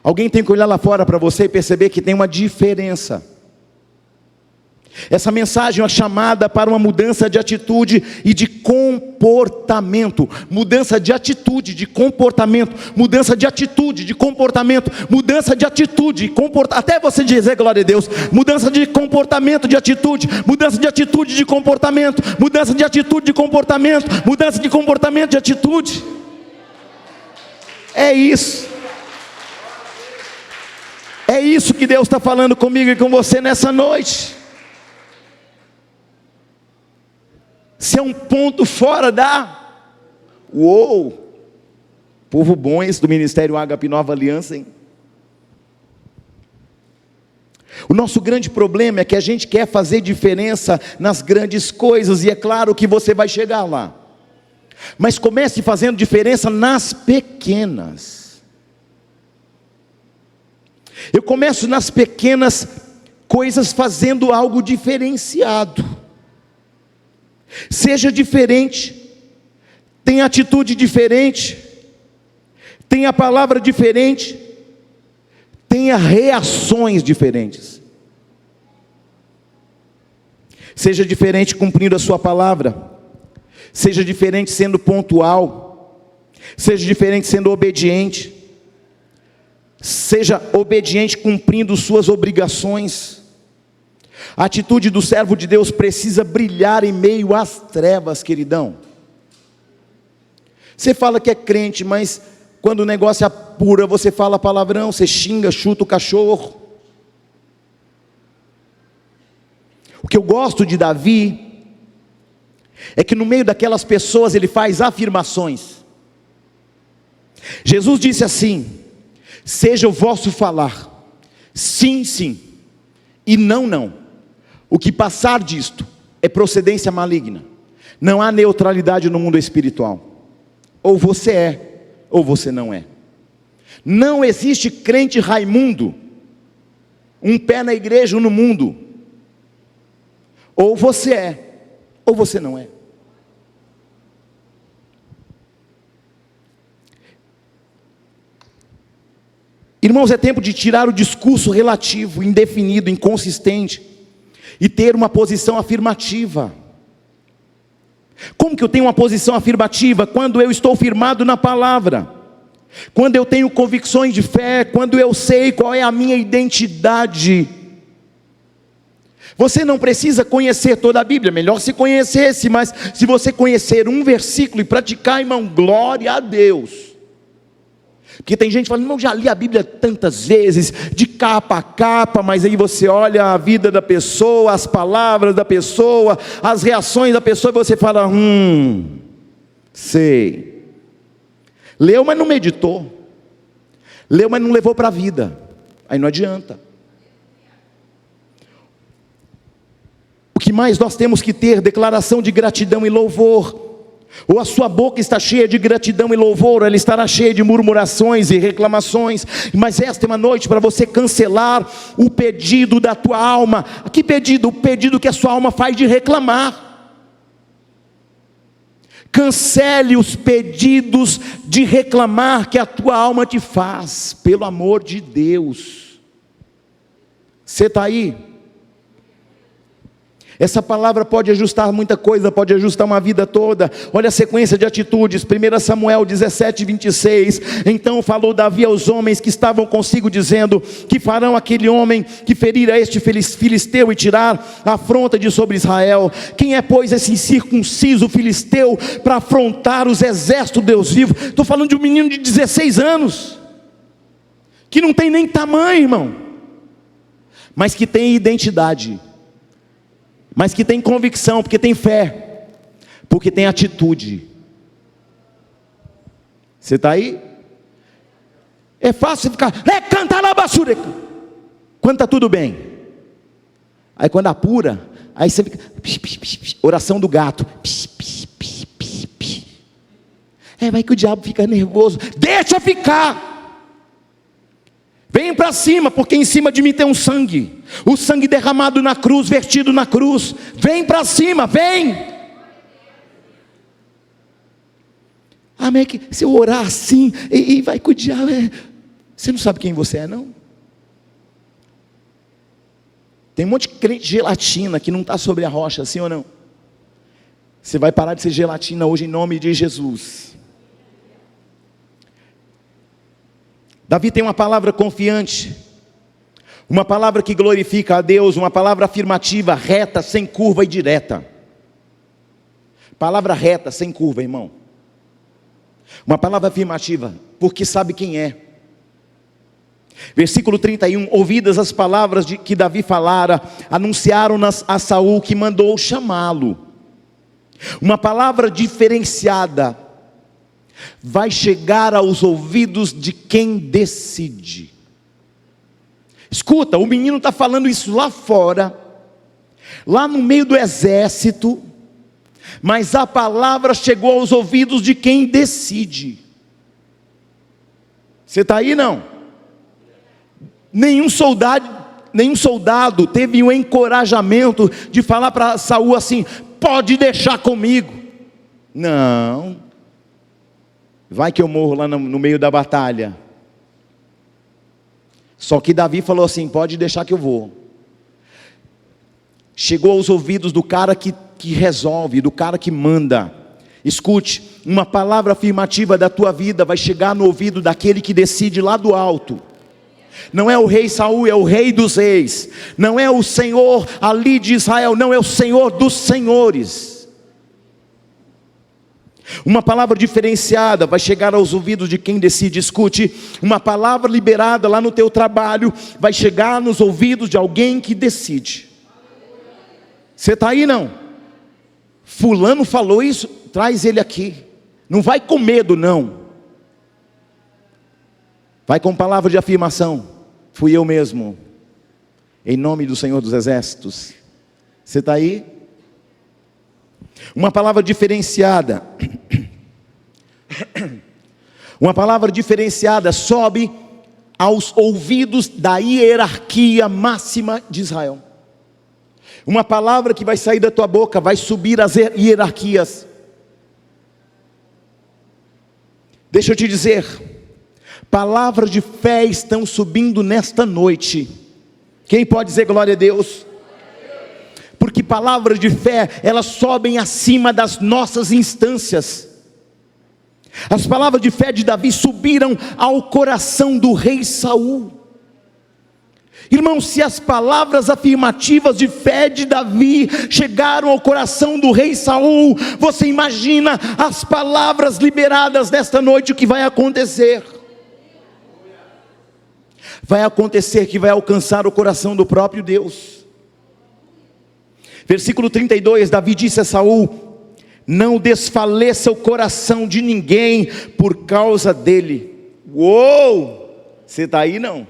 Alguém tem que olhar lá fora para você e perceber que tem uma diferença. Essa mensagem é uma chamada para uma mudança de atitude e de comportamento. Mudança de atitude, de comportamento. Mudança de atitude, de comportamento. Mudança de atitude, até você dizer glória a Deus. Mudança de comportamento, de atitude. Mudança de atitude, de comportamento. Mudança de atitude, de comportamento. Mudança de comportamento, de atitude. É isso. É isso que Deus está falando comigo e com você nessa noite. Se é um ponto fora da... Uou! Povo bom esse do Ministério Ágape Nova Aliança, hein? O nosso grande problema é que a gente quer fazer diferença nas grandes coisas, e é claro que você vai chegar lá. Mas comece fazendo diferença nas pequenas. Eu começo nas pequenas coisas fazendo algo diferenciado. Seja diferente, tenha atitude diferente, tenha palavra diferente, tenha reações diferentes. Seja diferente cumprindo a sua palavra. Seja diferente sendo pontual. Seja diferente sendo obediente. Seja obediente cumprindo suas obrigações. A atitude do servo de Deus precisa brilhar em meio às trevas, queridão. Você fala que é crente, mas quando o negócio apura, você fala palavrão, você xinga, chuta o cachorro. O que eu gosto de Davi é que no meio daquelas pessoas ele faz afirmações. Jesus disse assim: seja o vosso falar, sim, sim, e não, não. O que passar disto é procedência maligna. Não há neutralidade no mundo espiritual. Ou você é, ou você não é. Não existe crente Raimundo, um pé na igreja ou no mundo. Ou você é, ou você não é. Irmãos, é tempo de tirar o discurso relativo, indefinido, inconsistente, e ter uma posição afirmativa. Como que eu tenho uma posição afirmativa? Quando eu estou firmado na palavra, quando eu tenho convicções de fé, quando eu sei qual é a minha identidade. Você não precisa conhecer toda a Bíblia, melhor se conhecesse, mas se você conhecer um versículo e praticar, irmão, glória a Deus. Porque tem gente falando, não, já li a Bíblia tantas vezes, de capa a capa, mas aí você olha a vida da pessoa, as palavras da pessoa, as reações da pessoa, e você fala, sei. Leu, mas não meditou. Leu, mas não levou para a vida. Aí não adianta. O que mais nós temos que ter? Declaração de gratidão e louvor. Ou a sua boca está cheia de gratidão e louvor, ela estará cheia de murmurações e reclamações. Mas esta é uma noite para você cancelar o pedido da tua alma. Que pedido? O pedido que a sua alma faz de reclamar. Cancele os pedidos de reclamar que a tua alma te faz, pelo amor de Deus. Você está aí? Essa palavra pode ajustar muita coisa, pode ajustar uma vida toda. Olha a sequência de atitudes, 1 Samuel 17, 26. Então falou Davi aos homens que estavam consigo, dizendo: que farão aquele homem que ferir a este filisteu e tirar a afronta de sobre Israel? Quem é, pois, esse incircunciso filisteu para afrontar os exércitos de Deus vivo? Estou falando de um menino de 16 anos, que não tem nem tamanho, irmão, mas que tem identidade, mas que tem convicção, porque tem fé, porque tem atitude. Você está aí? É fácil ficar, canta lá basura, quando está tudo bem. Aí quando apura, aí você fica, oração do gato. Vai que o diabo fica nervoso, deixa ficar. Vem para cima, porque em cima de mim tem um sangue. O sangue derramado na cruz, vertido na cruz. Vem para cima, vem. Amém? Que se eu orar assim, e vai com o diabo, você não sabe quem você é, não? Tem um monte de crente gelatina que não está sobre a rocha, sim ou não? Você vai parar de ser gelatina hoje em nome de Jesus. Davi tem uma palavra confiante, uma palavra que glorifica a Deus, uma palavra afirmativa, reta, sem curva e direta. Palavra reta, sem curva, irmão. Uma palavra afirmativa, porque sabe quem é. Versículo 31, ouvidas as palavras que Davi falara, anunciaram-nas a Saul, que mandou chamá-lo. Uma palavra diferenciada vai chegar aos ouvidos de quem decide. Escuta, o menino está falando isso lá fora, lá no meio do exército, mas a palavra chegou aos ouvidos de quem decide. Você está aí, não? Nenhum soldado teve o encorajamento de falar para Saul assim: pode deixar comigo. Não. Vai que eu morro lá no meio da batalha. Só que Davi falou assim: pode deixar que eu vou. chegou aos ouvidos do cara que resolve, do cara que manda. Escute, uma palavra afirmativa da tua vida vai chegar no ouvido daquele que decide lá do alto. Não é o rei Saul, é o rei dos reis. Não é o Senhor ali de Israel, não, é o Senhor dos senhores. Uma palavra diferenciada vai chegar aos ouvidos de quem decide. Escute, uma palavra liberada lá no teu trabalho vai chegar nos ouvidos de alguém que decide. Você está aí não? Fulano falou isso, traz ele aqui. Não vai com medo não. Vai com palavra de afirmação. Fui eu mesmo, em nome do Senhor dos Exércitos. Você está aí? Uma palavra diferenciada. Uma palavra diferenciada sobe aos ouvidos da hierarquia máxima de Israel. Uma palavra que vai sair da tua boca vai subir as hierarquias. Deixa eu te dizer, palavras de fé estão subindo nesta noite. Quem pode dizer glória a Deus? Porque palavras de fé, elas sobem acima das nossas instâncias. As palavras de fé de Davi subiram ao coração do rei Saul. Irmão, se as palavras afirmativas de fé de Davi chegaram ao coração do rei Saul, você imagina as palavras liberadas nesta noite, o que vai acontecer? Vai acontecer que vai alcançar o coração do próprio Deus. Versículo 32, Davi disse a Saul: não desfaleça o coração de ninguém por causa dele. Uou! Você está aí não?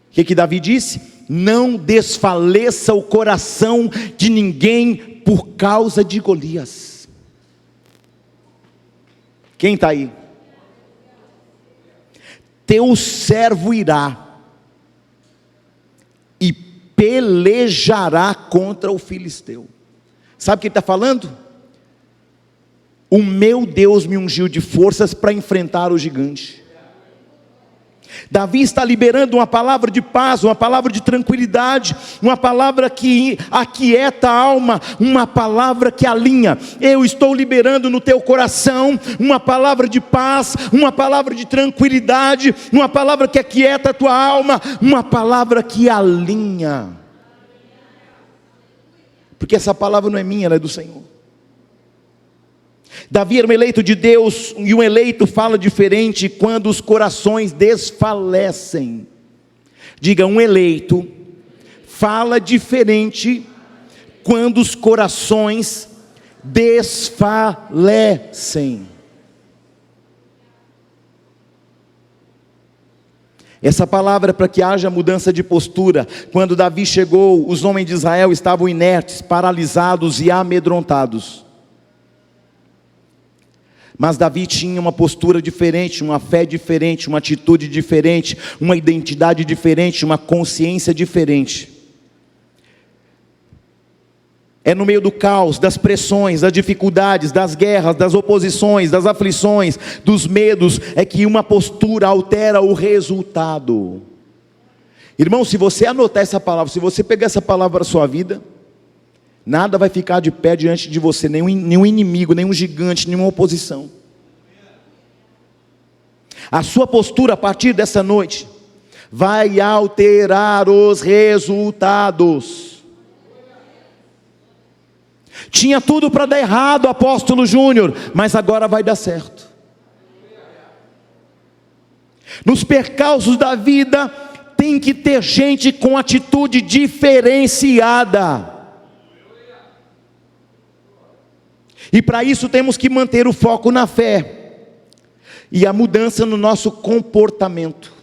O que Davi disse? Não desfaleça o coração de ninguém por causa de Golias. Quem está aí? Teu servo irá e pelejará contra o filisteu. Sabe o que ele está falando? O meu Deus me ungiu de forças para enfrentar o gigante. Davi está liberando uma palavra de paz, uma palavra de tranquilidade, uma palavra que aquieta a alma, uma palavra que alinha. Eu estou liberando no teu coração uma palavra de paz, uma palavra de tranquilidade, uma palavra que aquieta a tua alma, uma palavra que alinha. Porque essa palavra não é minha, ela é do Senhor. Davi era um eleito de Deus, e um eleito fala diferente quando os corações desfalecem. Diga, um eleito fala diferente quando os corações desfalecem. Essa palavra é para que haja mudança de postura. Quando Davi chegou, os homens de Israel estavam inertes, paralisados e amedrontados. Mas Davi tinha uma postura diferente, uma fé diferente, uma atitude diferente, uma identidade diferente, uma consciência diferente. É no meio do caos, das pressões, das dificuldades, das guerras, das oposições, das aflições, dos medos, é que uma postura altera o resultado. Irmão, se você anotar essa palavra, se você pegar essa palavra para a sua vida, nada vai ficar de pé diante de você, nenhum inimigo, nenhum gigante, nenhuma oposição. A sua postura a partir dessa noite vai alterar os resultados. Tinha tudo para dar errado, apóstolo Júnior, mas agora vai dar certo. Nos percalços da vida tem que ter gente com atitude diferenciada. E para isso temos que manter o foco na fé e a mudança no nosso comportamento.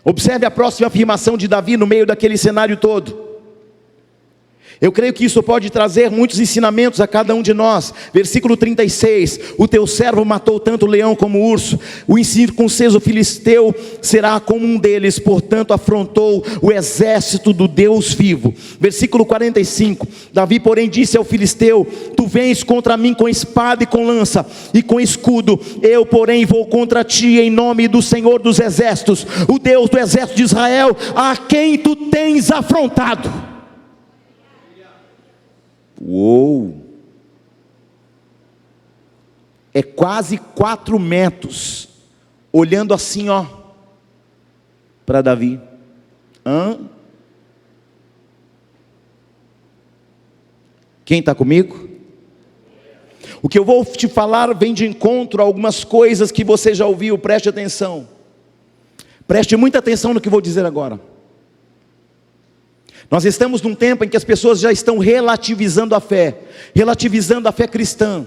Observe a próxima afirmação de Davi no meio daquele cenário todo. Eu creio que isso pode trazer muitos ensinamentos a cada um de nós. Versículo 36, o teu servo matou tanto o leão como o urso, o incircunciso filisteu será como um deles, portanto afrontou o exército do Deus vivo. Versículo 45, Davi porém disse ao filisteu: tu vens contra mim com espada e com lança e com escudo, eu porém vou contra ti em nome do Senhor dos exércitos, o Deus do exército de Israel, a quem tu tens afrontado. Uou! É quase 4 metros, olhando assim, ó, para Davi. Quem está comigo? O que eu vou te falar vem de encontro a algumas coisas que você já ouviu. Preste atenção. Preste muita atenção no que vou dizer agora. Nós estamos num tempo em que as pessoas já estão relativizando a fé cristã,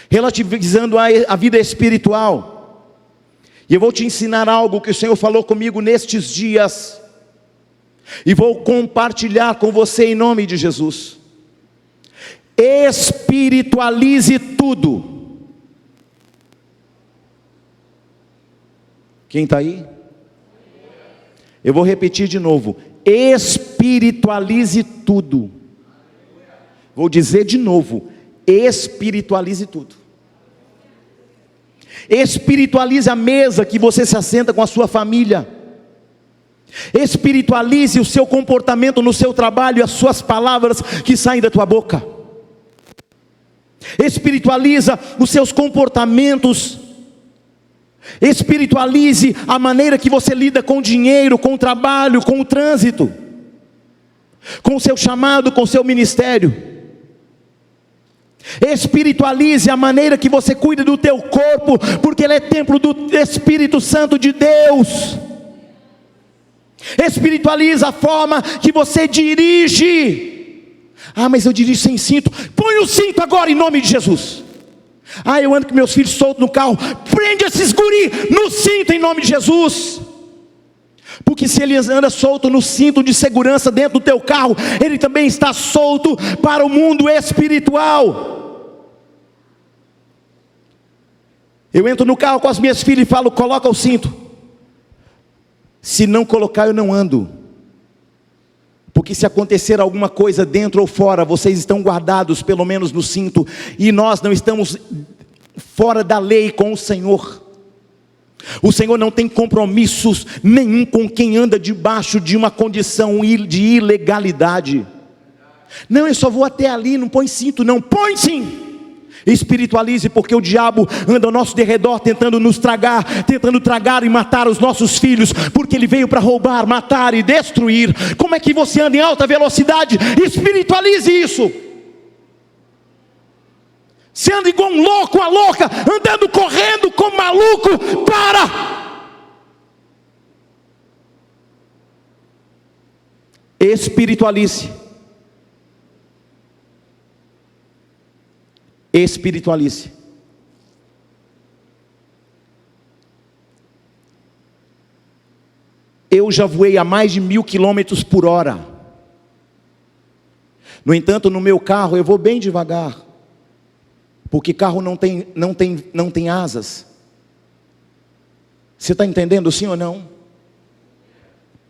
relativizando a vida espiritual. E eu vou te ensinar algo que o Senhor falou comigo nestes dias, e vou compartilhar com você em nome de Jesus. Espiritualize tudo. Quem está aí? Eu vou repetir de novo. Espiritualize tudo. Vou dizer de novo. Espiritualize tudo. Espiritualize a mesa que você se assenta com a sua família. Espiritualize o seu comportamento no seu trabalho e as suas palavras que saem da tua boca. Espiritualiza os seus comportamentos. Espiritualize a maneira que você lida com o dinheiro, com o trabalho, com o trânsito, com o seu chamado, com o seu ministério. Espiritualize a maneira que você cuida do teu corpo, porque ele é templo do Espírito Santo de Deus. Espiritualiza a forma que você dirige. Mas eu dirijo sem cinto. Põe o cinto agora em nome de Jesus. Eu ando com meus filhos soltos no carro. Prende esses guri no cinto em nome de Jesus. Porque se ele anda solto no cinto de segurança dentro do teu carro, ele também está solto para o mundo espiritual. Eu entro no carro com as minhas filhas e falo: coloca o cinto. Se não colocar, eu não ando. Porque se acontecer alguma coisa dentro ou fora, vocês estão guardados pelo menos no cinto, e nós não estamos fora da lei com o Senhor. O Senhor não tem compromissos nenhum com quem anda debaixo de uma condição de ilegalidade. Não, eu só vou até ali, não põe cinto não. Põe sim. Espiritualize, porque o diabo anda ao nosso derredor tentando nos tragar, tentando tragar e matar os nossos filhos, porque ele veio para roubar, matar e destruir. Como é que você anda em alta velocidade? Espiritualize isso. Você anda igual um louco, a louca, andando, correndo como maluco, para! Espiritualize. Espiritualize. Eu já voei a mais de 1000 quilômetros por hora. No entanto, no meu carro eu vou bem devagar, porque carro não tem asas. Você está entendendo, sim ou não?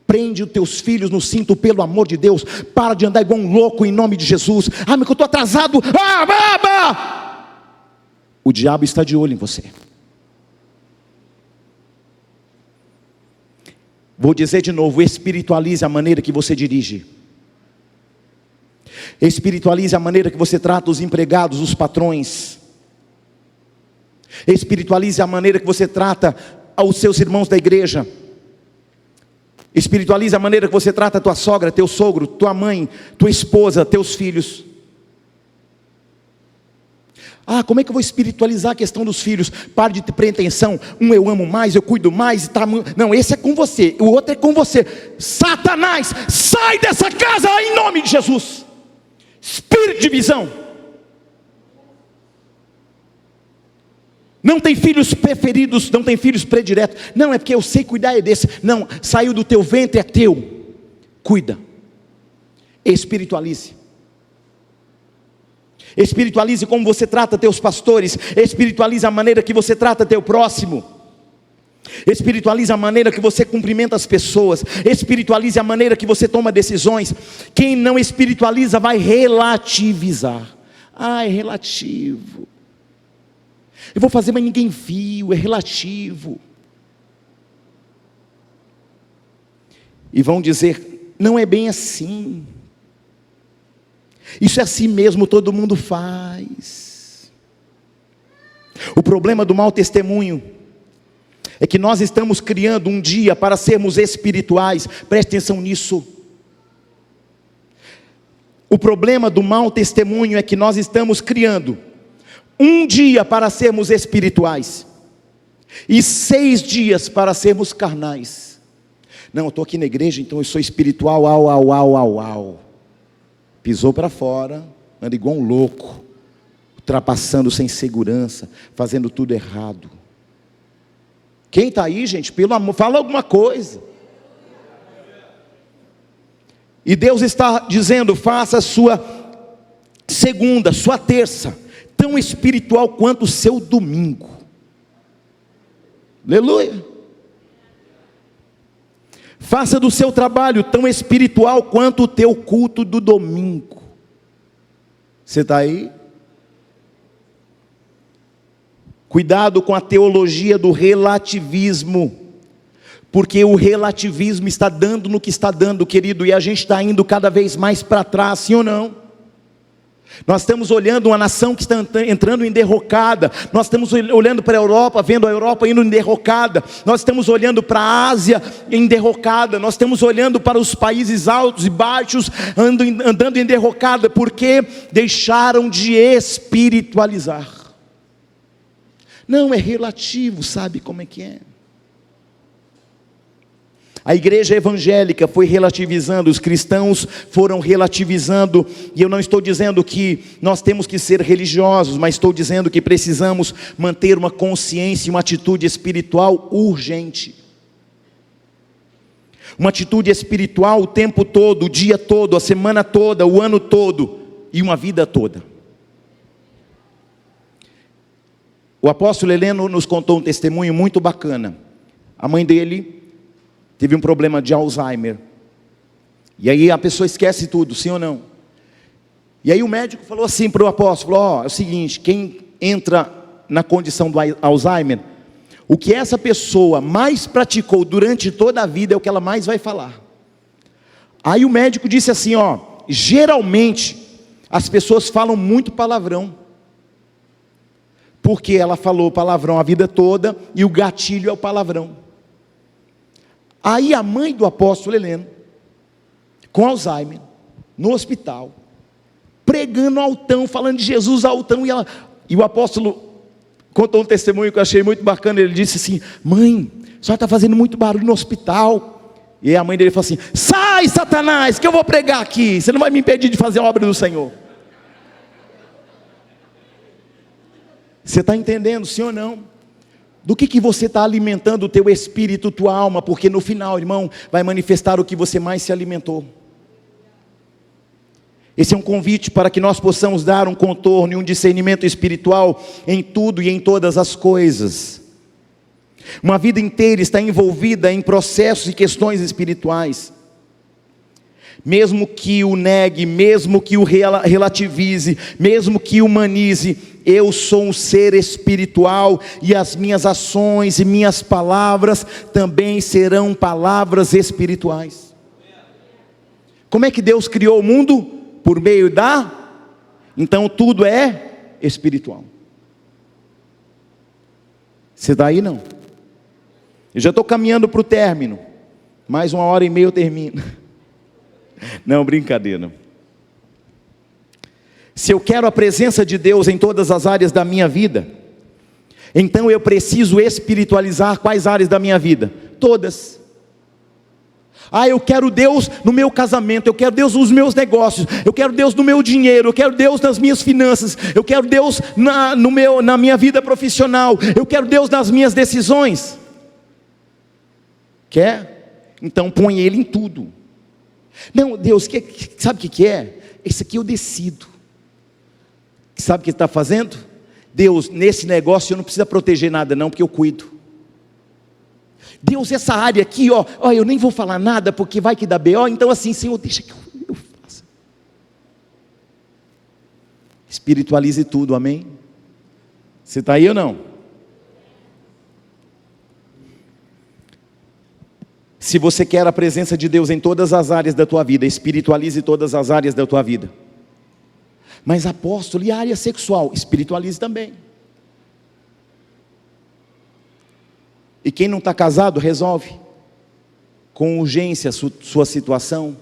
Prende os teus filhos no cinto, pelo amor de Deus. Para de andar igual um louco em nome de Jesus. Mas que eu estou atrasado. O diabo está de olho em você. Vou dizer de novo: espiritualize a maneira que você dirige. Espiritualize a maneira que você trata os empregados, os patrões. Espiritualize a maneira que você trata aos seus irmãos da igreja. Espiritualize a maneira que você trata a tua sogra, teu sogro, tua mãe, tua esposa, teus filhos. Como é que eu vou espiritualizar a questão dos filhos? Pare de ter pretensão. Eu amo mais, eu cuido mais. Não, esse é com você, o outro é com você. Satanás, sai dessa casa em nome de Jesus. Espírito de divisão. Não tem filhos preferidos, não tem filhos prediletos. Não, é porque eu sei cuidar desse. Não, saiu do teu ventre, é teu. Cuida. Espiritualize. Espiritualize como você trata teus pastores. Espiritualize a maneira que você trata teu próximo. Espiritualize a maneira que você cumprimenta as pessoas. Espiritualize a maneira que você toma decisões. Quem não espiritualiza vai relativizar. É relativo. Eu vou fazer, mas ninguém viu, é relativo. E vão dizer: não é bem assim. Isso é assim mesmo, todo mundo faz. O problema do mau testemunho é que nós estamos criando um dia para sermos espirituais. Preste atenção nisso. O problema do mau testemunho é que nós estamos criando um dia para sermos espirituais e 6 dias para sermos carnais. Não, eu estou aqui na igreja, então eu sou espiritual, pisou para fora, anda igual um louco, ultrapassando sem segurança, fazendo tudo errado. Quem está aí, gente? Pelo amor, fala alguma coisa. E Deus está dizendo: faça a sua segunda, sua terça, tão espiritual quanto o seu domingo. Aleluia. Faça do seu trabalho tão espiritual quanto o teu culto do domingo. Você está aí? Cuidado com a teologia do relativismo, porque o relativismo está dando no que está dando, querido, e a gente está indo cada vez mais para trás, sim ou não? Nós estamos olhando uma nação que está entrando em derrocada. Nós estamos olhando para a Europa, vendo a Europa indo em derrocada. Nós estamos olhando para a Ásia em derrocada. Nós estamos olhando para os países altos e baixos andando em derrocada, porque deixaram de espiritualizar. Não, é relativo, sabe como é que é? A igreja evangélica foi relativizando, os cristãos foram relativizando, e eu não estou dizendo que nós temos que ser religiosos, mas estou dizendo que precisamos manter uma consciência e uma atitude espiritual urgente. Uma atitude espiritual o tempo todo, o dia todo, a semana toda, o ano todo e uma vida toda. O apóstolo Heleno nos contou um testemunho muito bacana. A mãe dele teve um problema de Alzheimer. E aí a pessoa esquece tudo, sim ou não? E aí o médico falou assim para o apóstolo: é o seguinte, quem entra na condição do Alzheimer, o que essa pessoa mais praticou durante toda a vida é o que ela mais vai falar. Aí o médico disse assim: geralmente as pessoas falam muito palavrão, porque ela falou palavrão a vida toda e o gatilho é o palavrão. Aí a mãe do apóstolo Heleno, com Alzheimer, no hospital, pregando altão, falando de Jesus altão, e o apóstolo contou um testemunho que eu achei muito bacana. Ele disse assim: mãe, a senhora está fazendo muito barulho no hospital. E a mãe dele falou assim: sai, Satanás, que eu vou pregar aqui, você não vai me impedir de fazer a obra do Senhor. Você está entendendo, sim ou não? Do que você está alimentando o teu espírito, tua alma, porque no final, irmão, vai manifestar o que você mais se alimentou. Esse é um convite para que nós possamos dar um contorno e um discernimento espiritual em tudo e em todas as coisas. Uma vida inteira está envolvida em processos e questões espirituais. Mesmo que o negue, mesmo que o relativize, mesmo que humanize, eu sou um ser espiritual e as minhas ações e minhas palavras também serão palavras espirituais. Como é que Deus criou o mundo? Por meio então tudo é espiritual. Você está aí não? Eu já estou caminhando para o término, mais 1h30 eu termino. Não, brincadeira. Se eu quero a presença de Deus em todas as áreas da minha vida, então eu preciso espiritualizar quais áreas da minha vida? Todas. Eu quero Deus no meu casamento, eu quero Deus nos meus negócios, eu quero Deus no meu dinheiro, eu quero Deus nas minhas finanças, eu quero Deus na minha vida profissional, eu quero Deus nas minhas decisões. Quer? Então põe Ele em tudo. Não, Deus, sabe o que é? Esse aqui eu decido. Sabe o que Ele está fazendo? Deus, nesse negócio eu não preciso proteger nada não, porque eu cuido. Deus, essa área aqui, eu nem vou falar nada, porque vai que dá B.O., então assim, Senhor, deixa que eu faça. Espiritualize tudo, amém? Você está aí ou não? Se você quer a presença de Deus em todas as áreas da tua vida, espiritualize todas as áreas da tua vida. Mas apóstolo, e a área sexual? Espiritualize também. E quem não está casado, resolve com urgência sua situação.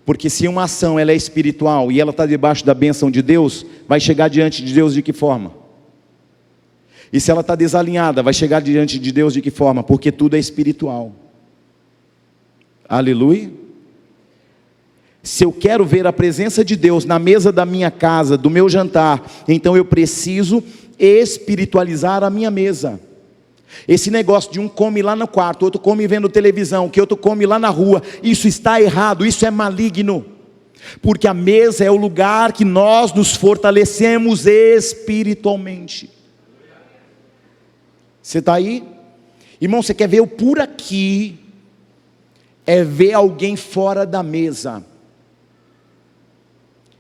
Porque se uma ação ela é espiritual e ela está debaixo da bênção de Deus, vai chegar diante de Deus de que forma? E se ela está desalinhada, vai chegar diante de Deus de que forma? Porque tudo é espiritual. Aleluia. Se eu quero ver a presença de Deus na mesa da minha casa, do meu jantar, então eu preciso espiritualizar a minha mesa. Esse negócio de um come lá no quarto, outro come vendo televisão, que outro come lá na rua, isso está errado, isso é maligno. Porque a mesa é o lugar que nós nos fortalecemos espiritualmente. Você está aí? Irmão, você quer ver o por aqui? É ver alguém fora da mesa.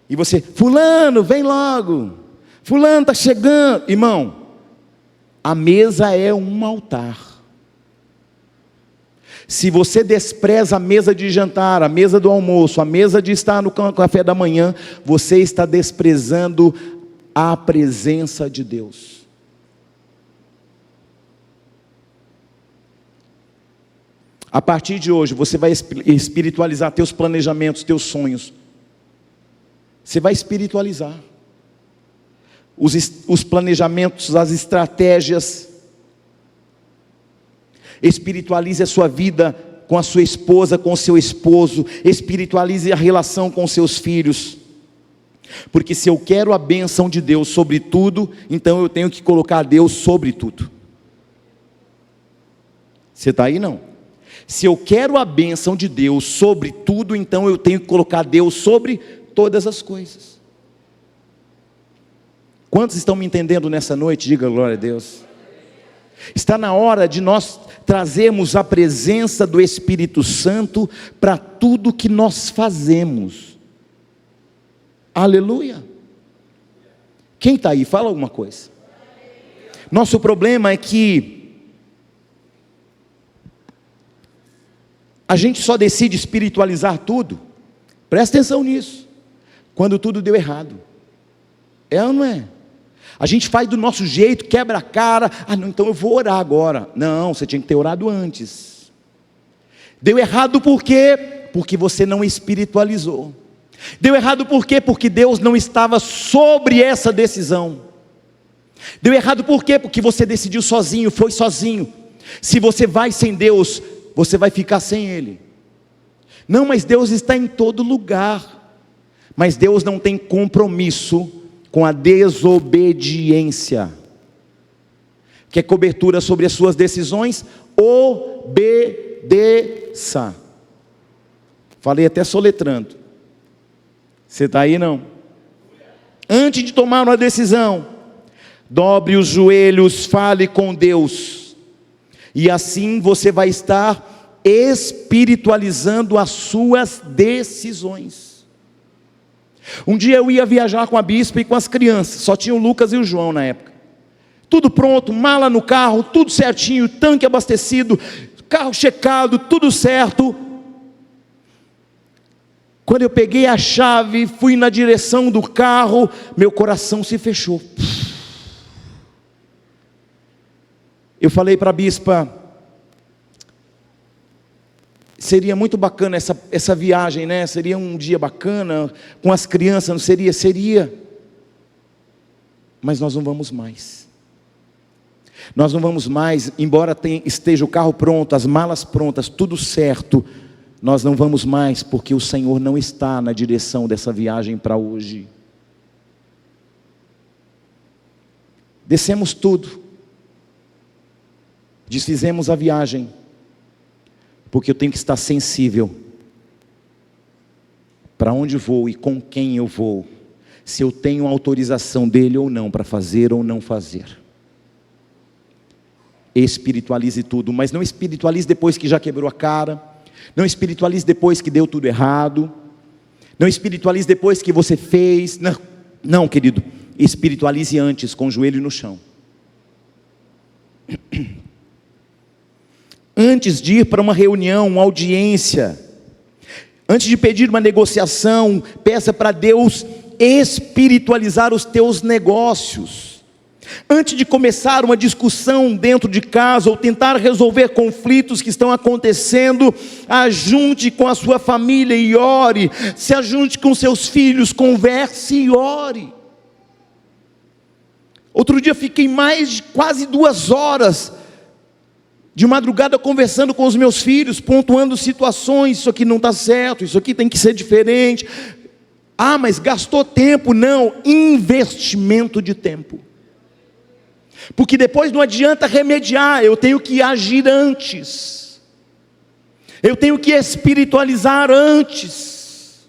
E você, fulano, vem logo. Fulano está chegando. Irmão, a mesa é um altar. Se você despreza a mesa de jantar, a mesa do almoço, a mesa de estar no café da manhã, você está desprezando a presença de Deus. A partir de hoje, você vai espiritualizar teus planejamentos, teus sonhos. Você vai espiritualizar os planejamentos, as estratégias. Espiritualize a sua vida com a sua esposa, com o seu esposo. Espiritualize a relação com seus filhos. Porque se eu quero a bênção de Deus sobre tudo, então eu tenho que colocar Deus sobre tudo. Você está aí não? Se eu quero a bênção de Deus sobre tudo, então eu tenho que colocar Deus sobre todas as coisas. Quantos estão me entendendo nessa noite? Diga glória a Deus. Está na hora de nós trazermos a presença do Espírito Santo para tudo que nós fazemos. Aleluia. Quem está aí? Fala alguma coisa. Nosso problema é que a gente só decide espiritualizar tudo. Presta atenção nisso. Quando tudo deu errado. É ou não é? A gente faz do nosso jeito, quebra a cara. Não, então eu vou orar agora. Não, você tinha que ter orado antes. Deu errado por quê? Porque você não espiritualizou. Deu errado por quê? Porque Deus não estava sobre essa decisão. Deu errado por quê? Porque você decidiu sozinho, foi sozinho. Se você vai sem Deus, você vai ficar sem Ele. Não, mas Deus está em todo lugar. Mas Deus não tem compromisso com a desobediência. Quer cobertura sobre as suas decisões? Obedeça. Falei até soletrando. Você está aí não? Antes de tomar uma decisão, dobre os joelhos, fale com Deus. E assim você vai estar espiritualizando as suas decisões. Um dia eu ia viajar com a bispa e com as crianças, só tinha o Lucas e o João na época. Tudo pronto, mala no carro, tudo certinho, tanque abastecido, carro checado, tudo certo. Quando eu peguei a chave, fui na direção do carro, meu coração se fechou. Eu falei para a bispa, seria muito bacana essa viagem, né? Seria um dia bacana, com as crianças, não seria? Seria. Mas nós não vamos mais. Nós não vamos mais, embora esteja o carro pronto, as malas prontas, tudo certo. Nós não vamos mais, porque o Senhor não está na direção dessa viagem para hoje. Descemos tudo. Desfizemos a viagem. Porque eu tenho que estar sensível para onde vou e com quem eu vou, se eu tenho autorização dele ou não para fazer ou não fazer. Espiritualize tudo, mas não espiritualize depois que já quebrou a cara, não espiritualize depois que deu tudo errado, não espiritualize depois que você fez, não querido, espiritualize antes, com o joelho no chão. Antes de ir para uma reunião, uma audiência, Antes de pedir uma negociação, peça para Deus espiritualizar os teus negócios. Antes de começar uma discussão dentro de casa, ou tentar resolver conflitos que estão acontecendo, ajunte com a sua família e ore. Se ajunte com seus filhos, converse e ore. Outro dia fiquei mais de quase 2 horas de madrugada conversando com os meus filhos, pontuando situações. Isso aqui não está certo, isso aqui tem que ser diferente. Ah, mas gastou tempo? Não, investimento de tempo. Porque depois não adianta remediar, eu tenho que agir antes. Eu tenho que espiritualizar antes.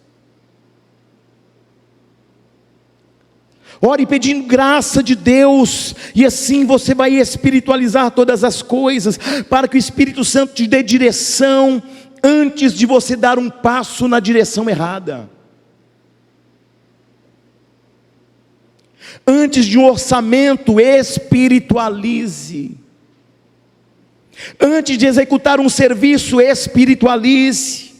Ore pedindo graça de Deus, e assim você vai espiritualizar todas as coisas, para que o Espírito Santo te dê direção, antes de você dar um passo na direção errada. Antes de um orçamento, espiritualize. Antes de executar um serviço, espiritualize.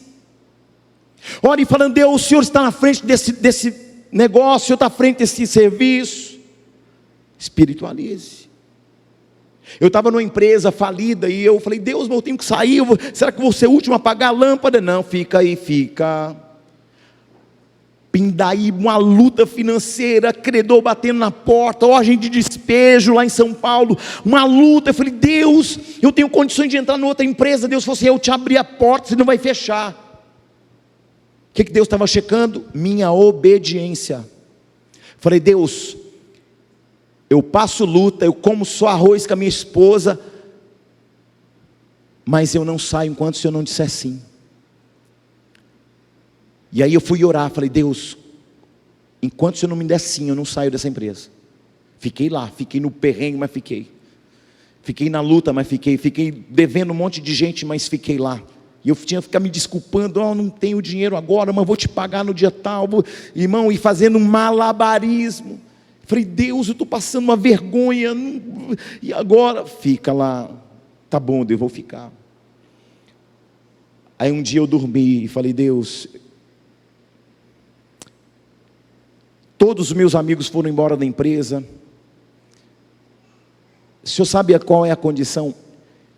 Ore falando: Deus, o Senhor está na frente desse negócio, o Senhor está à frente desse serviço. Espiritualize. Eu estava numa empresa falida, e eu falei: Deus, mas eu tenho que sair, será que vou ser o último a apagar a lâmpada? Não, fica aí, fica. Pindaí, uma luta financeira, credor batendo na porta, ordem de despejo lá em São Paulo, uma luta. Eu falei: Deus, eu tenho condições de entrar em outra empresa. Deus falou assim: eu te abri a porta, você não vai fechar. O que Deus estava checando? Minha obediência. Falei: Deus, eu passo luta, eu como só arroz com a minha esposa, mas eu não saio enquanto o Senhor não disser sim. E aí eu fui orar, falei: Deus, enquanto o Senhor não me der sim, eu não saio dessa empresa. Fiquei lá, fiquei no perrengue, mas fiquei. Fiquei na luta, mas fiquei. Fiquei devendo um monte de gente, mas fiquei lá. E eu tinha que ficar me desculpando: não tenho dinheiro agora, mas vou te pagar no dia tal, irmão, e fazendo um malabarismo. Falei: Deus, eu estou passando uma vergonha, e agora? Fica lá. Tá bom, Deus, vou ficar. Aí um dia eu dormi e falei: Deus, todos os meus amigos foram embora da empresa. O Senhor sabe qual é a condição?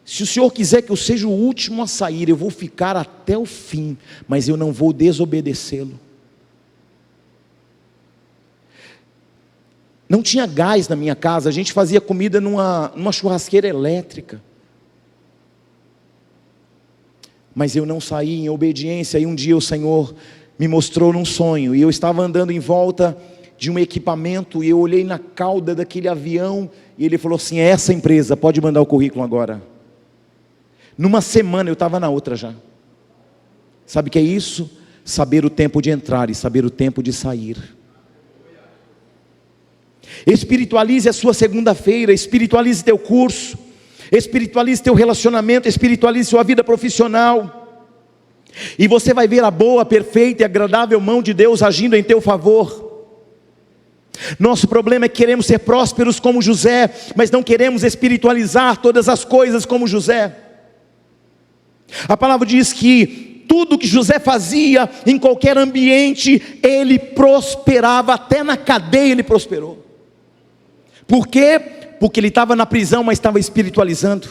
Se o Senhor quiser que eu seja o último a sair, eu vou ficar até o fim, mas eu não vou desobedecê-lo. Não tinha gás na minha casa, a gente fazia comida numa churrasqueira elétrica. Mas eu não saí em obediência. E um dia o Senhor me mostrou num sonho, e eu estava andando em volta de um equipamento, e eu olhei na cauda daquele avião, e Ele falou assim: é essa empresa, pode mandar o currículo agora. Numa semana eu estava na outra já. Sabe o que é isso? Saber o tempo de entrar e saber o tempo de sair. Espiritualize a sua segunda-feira, espiritualize teu curso, espiritualize teu relacionamento, espiritualize sua vida profissional, e você vai ver a boa, perfeita e agradável mão de Deus agindo em teu favor. Nosso problema é que queremos ser prósperos como José, mas não queremos espiritualizar todas as coisas como José. A palavra diz que tudo que José fazia, em qualquer ambiente, ele prosperava. Até na cadeia ele prosperou. Por quê? Porque ele estava na prisão, mas estava espiritualizando.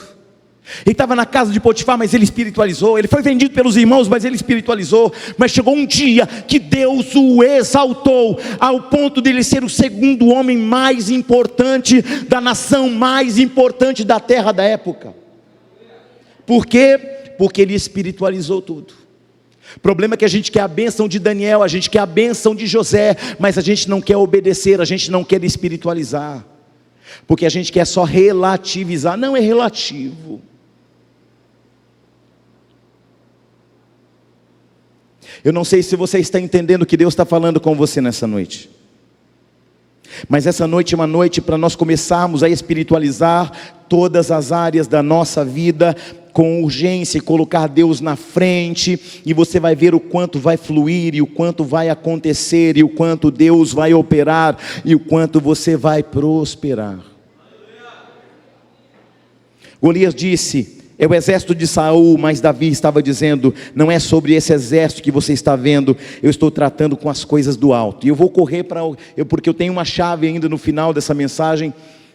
Ele estava na casa de Potifar, mas ele espiritualizou. Ele foi vendido pelos irmãos, mas ele espiritualizou. Mas chegou um dia que Deus o exaltou, ao ponto de ele ser o segundo homem mais importante da nação, mais importante da terra da época. Por quê? Porque ele espiritualizou tudo. O problema é que a gente quer a bênção de Daniel, a gente quer a bênção de José, mas a gente não quer obedecer, a gente não quer espiritualizar, porque a gente quer só relativizar. Não é relativo. Eu não sei se você está entendendo o que Deus está falando com você nessa noite, mas essa noite é uma noite para nós começarmos a espiritualizar todas as áreas da nossa vida com urgência, e colocar Deus na frente, e você vai ver o quanto vai fluir, e o quanto vai acontecer, e o quanto Deus vai operar, e o quanto você vai prosperar. Golias disse: É o exército de Saul, mas Davi estava dizendo: não é sobre esse exército que você está vendo, eu estou tratando com as coisas do alto. E eu vou correr porque eu tenho uma chave ainda no final dessa mensagem,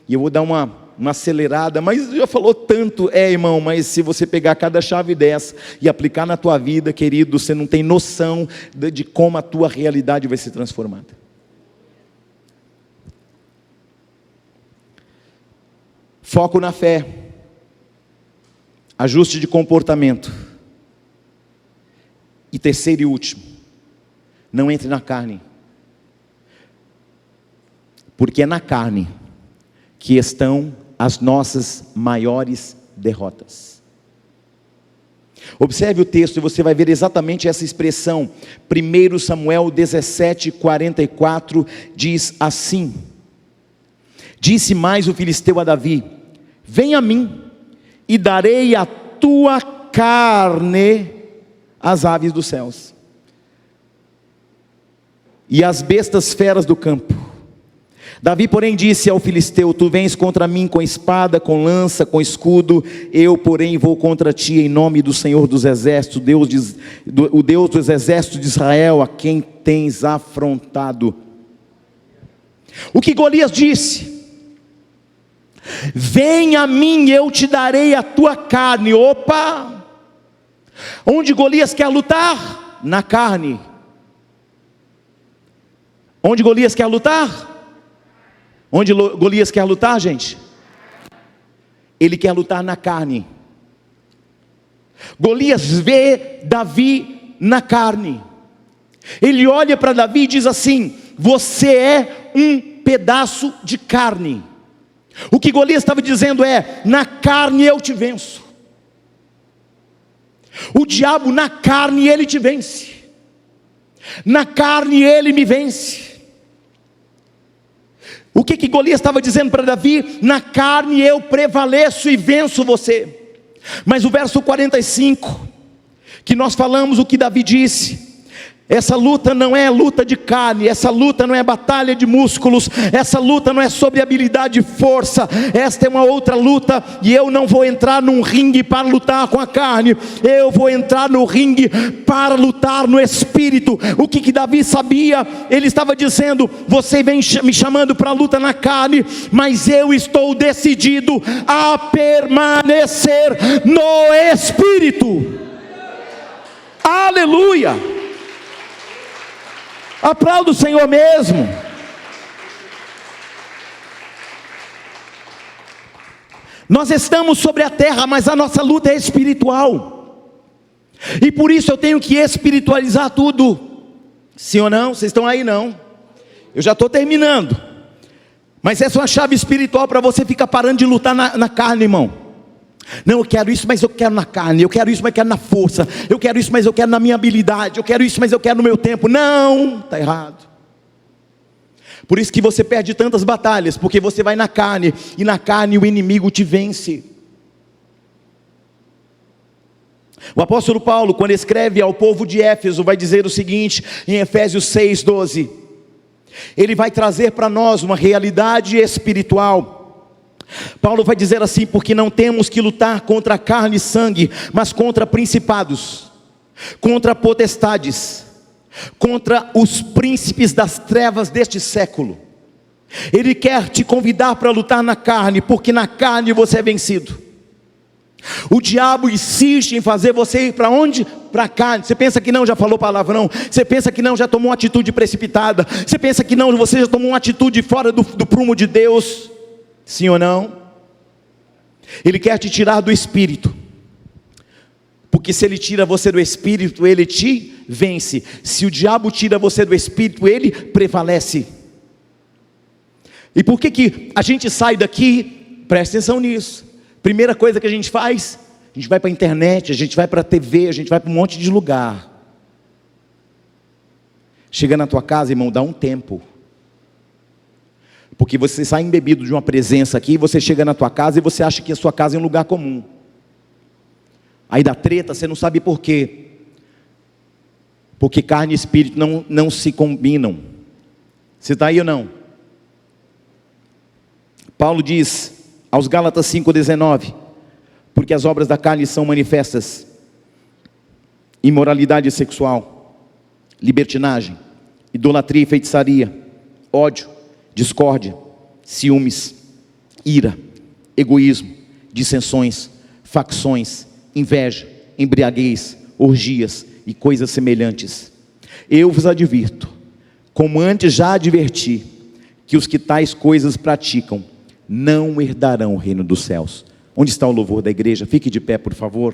e eu vou dar uma acelerada, mas já falou tanto, irmão, mas se você pegar cada chave dessa e aplicar na tua vida, querido, você não tem noção de como a tua realidade vai ser transformada. Foco na fé. Ajuste de comportamento. E terceiro e último, não entre na carne, porque é na carne que estão as nossas maiores derrotas. Observe o texto e você vai ver exatamente essa expressão. 1 Samuel 17:44 diz assim: disse mais o filisteu a Davi: vem a mim, e darei a tua carne às aves dos céus, e às bestas feras do campo. Davi, porém, disse ao filisteu: tu vens contra mim com espada, com lança, com escudo, eu, porém, vou contra ti em nome do Senhor dos exércitos, o Deus dos exércitos de Israel, a quem tens afrontado. O que Golias disse? Vem a mim, eu te darei a tua carne. Opa! Onde Golias quer lutar? Na carne. Onde Golias quer lutar? Onde Golias quer lutar, gente? Ele quer lutar na carne. Golias vê Davi na carne. Ele olha para Davi e diz assim: você é um pedaço de carne. O que Golias estava dizendo é: na carne eu te venço. O diabo na carne ele te vence. Na carne ele me vence. O que Golias estava dizendo para Davi? Na carne eu prevaleço e venço você. Mas o verso 45, que nós falamos o que Davi disse: essa luta não é luta de carne, essa luta não é batalha de músculos, essa luta não é sobre habilidade e força, esta é uma outra luta, e eu não vou entrar num ringue para lutar com a carne, eu vou entrar no ringue para lutar no Espírito. O que Davi sabia? Ele estava dizendo: você vem me chamando para a luta na carne, mas eu estou decidido a permanecer no Espírito. Aleluia! Aplauda o Senhor mesmo. Nós estamos sobre a terra, mas a nossa luta é espiritual. E por isso eu tenho que espiritualizar tudo. Sim ou não? Vocês estão aí? Não? Eu já estou terminando. Mas essa é uma chave espiritual para você ficar parando de lutar na carne, irmão. Não, eu quero isso, mas eu quero na carne. Eu quero isso, mas eu quero na força. Eu quero isso, mas eu quero na minha habilidade. Eu quero isso, mas eu quero no meu tempo. Não, está errado. Por isso que você perde tantas batalhas, porque você vai na carne, e na carne o inimigo te vence. O apóstolo Paulo, quando escreve ao povo de Éfeso, vai dizer o seguinte, em Efésios 6:12. Ele vai trazer para nós uma realidade espiritual. Paulo vai dizer assim: porque não temos que lutar contra carne e sangue, mas contra principados, contra potestades, contra os príncipes das trevas deste século. Ele quer te convidar para lutar na carne, porque na carne você é vencido. O diabo insiste em fazer você ir para onde? Para a carne. Você pensa que não, já falou palavrão. Você pensa que não, já tomou uma atitude precipitada. Você pensa que não, você já tomou uma atitude fora do prumo de Deus. Sim ou não? Ele quer te tirar do Espírito, porque se ele tira você do Espírito, ele te vence. Se o diabo tira você do Espírito, ele prevalece. E por que a gente sai daqui? Presta atenção nisso. Primeira coisa que a gente faz, a gente vai para a internet, a gente vai para a TV, a gente vai para um monte de lugar. Chega na tua casa, irmão, dá um tempo. Porque você sai embebido de uma presença aqui, você chega na tua casa e você acha que a sua casa é um lugar comum. Aí dá treta, você não sabe por quê. Porque carne e espírito não se combinam. Você está aí ou não? Paulo diz aos Gálatas 5:19: Porque as obras da carne são manifestas: imoralidade sexual, libertinagem, idolatria e feitiçaria, ódio, discórdia, ciúmes, ira, egoísmo, dissensões, facções, inveja, embriaguez, orgias e coisas semelhantes. Eu vos advirto, como antes já adverti, que os que tais coisas praticam não herdarão o reino dos céus. Onde está o louvor da igreja? Fique de pé, por favor.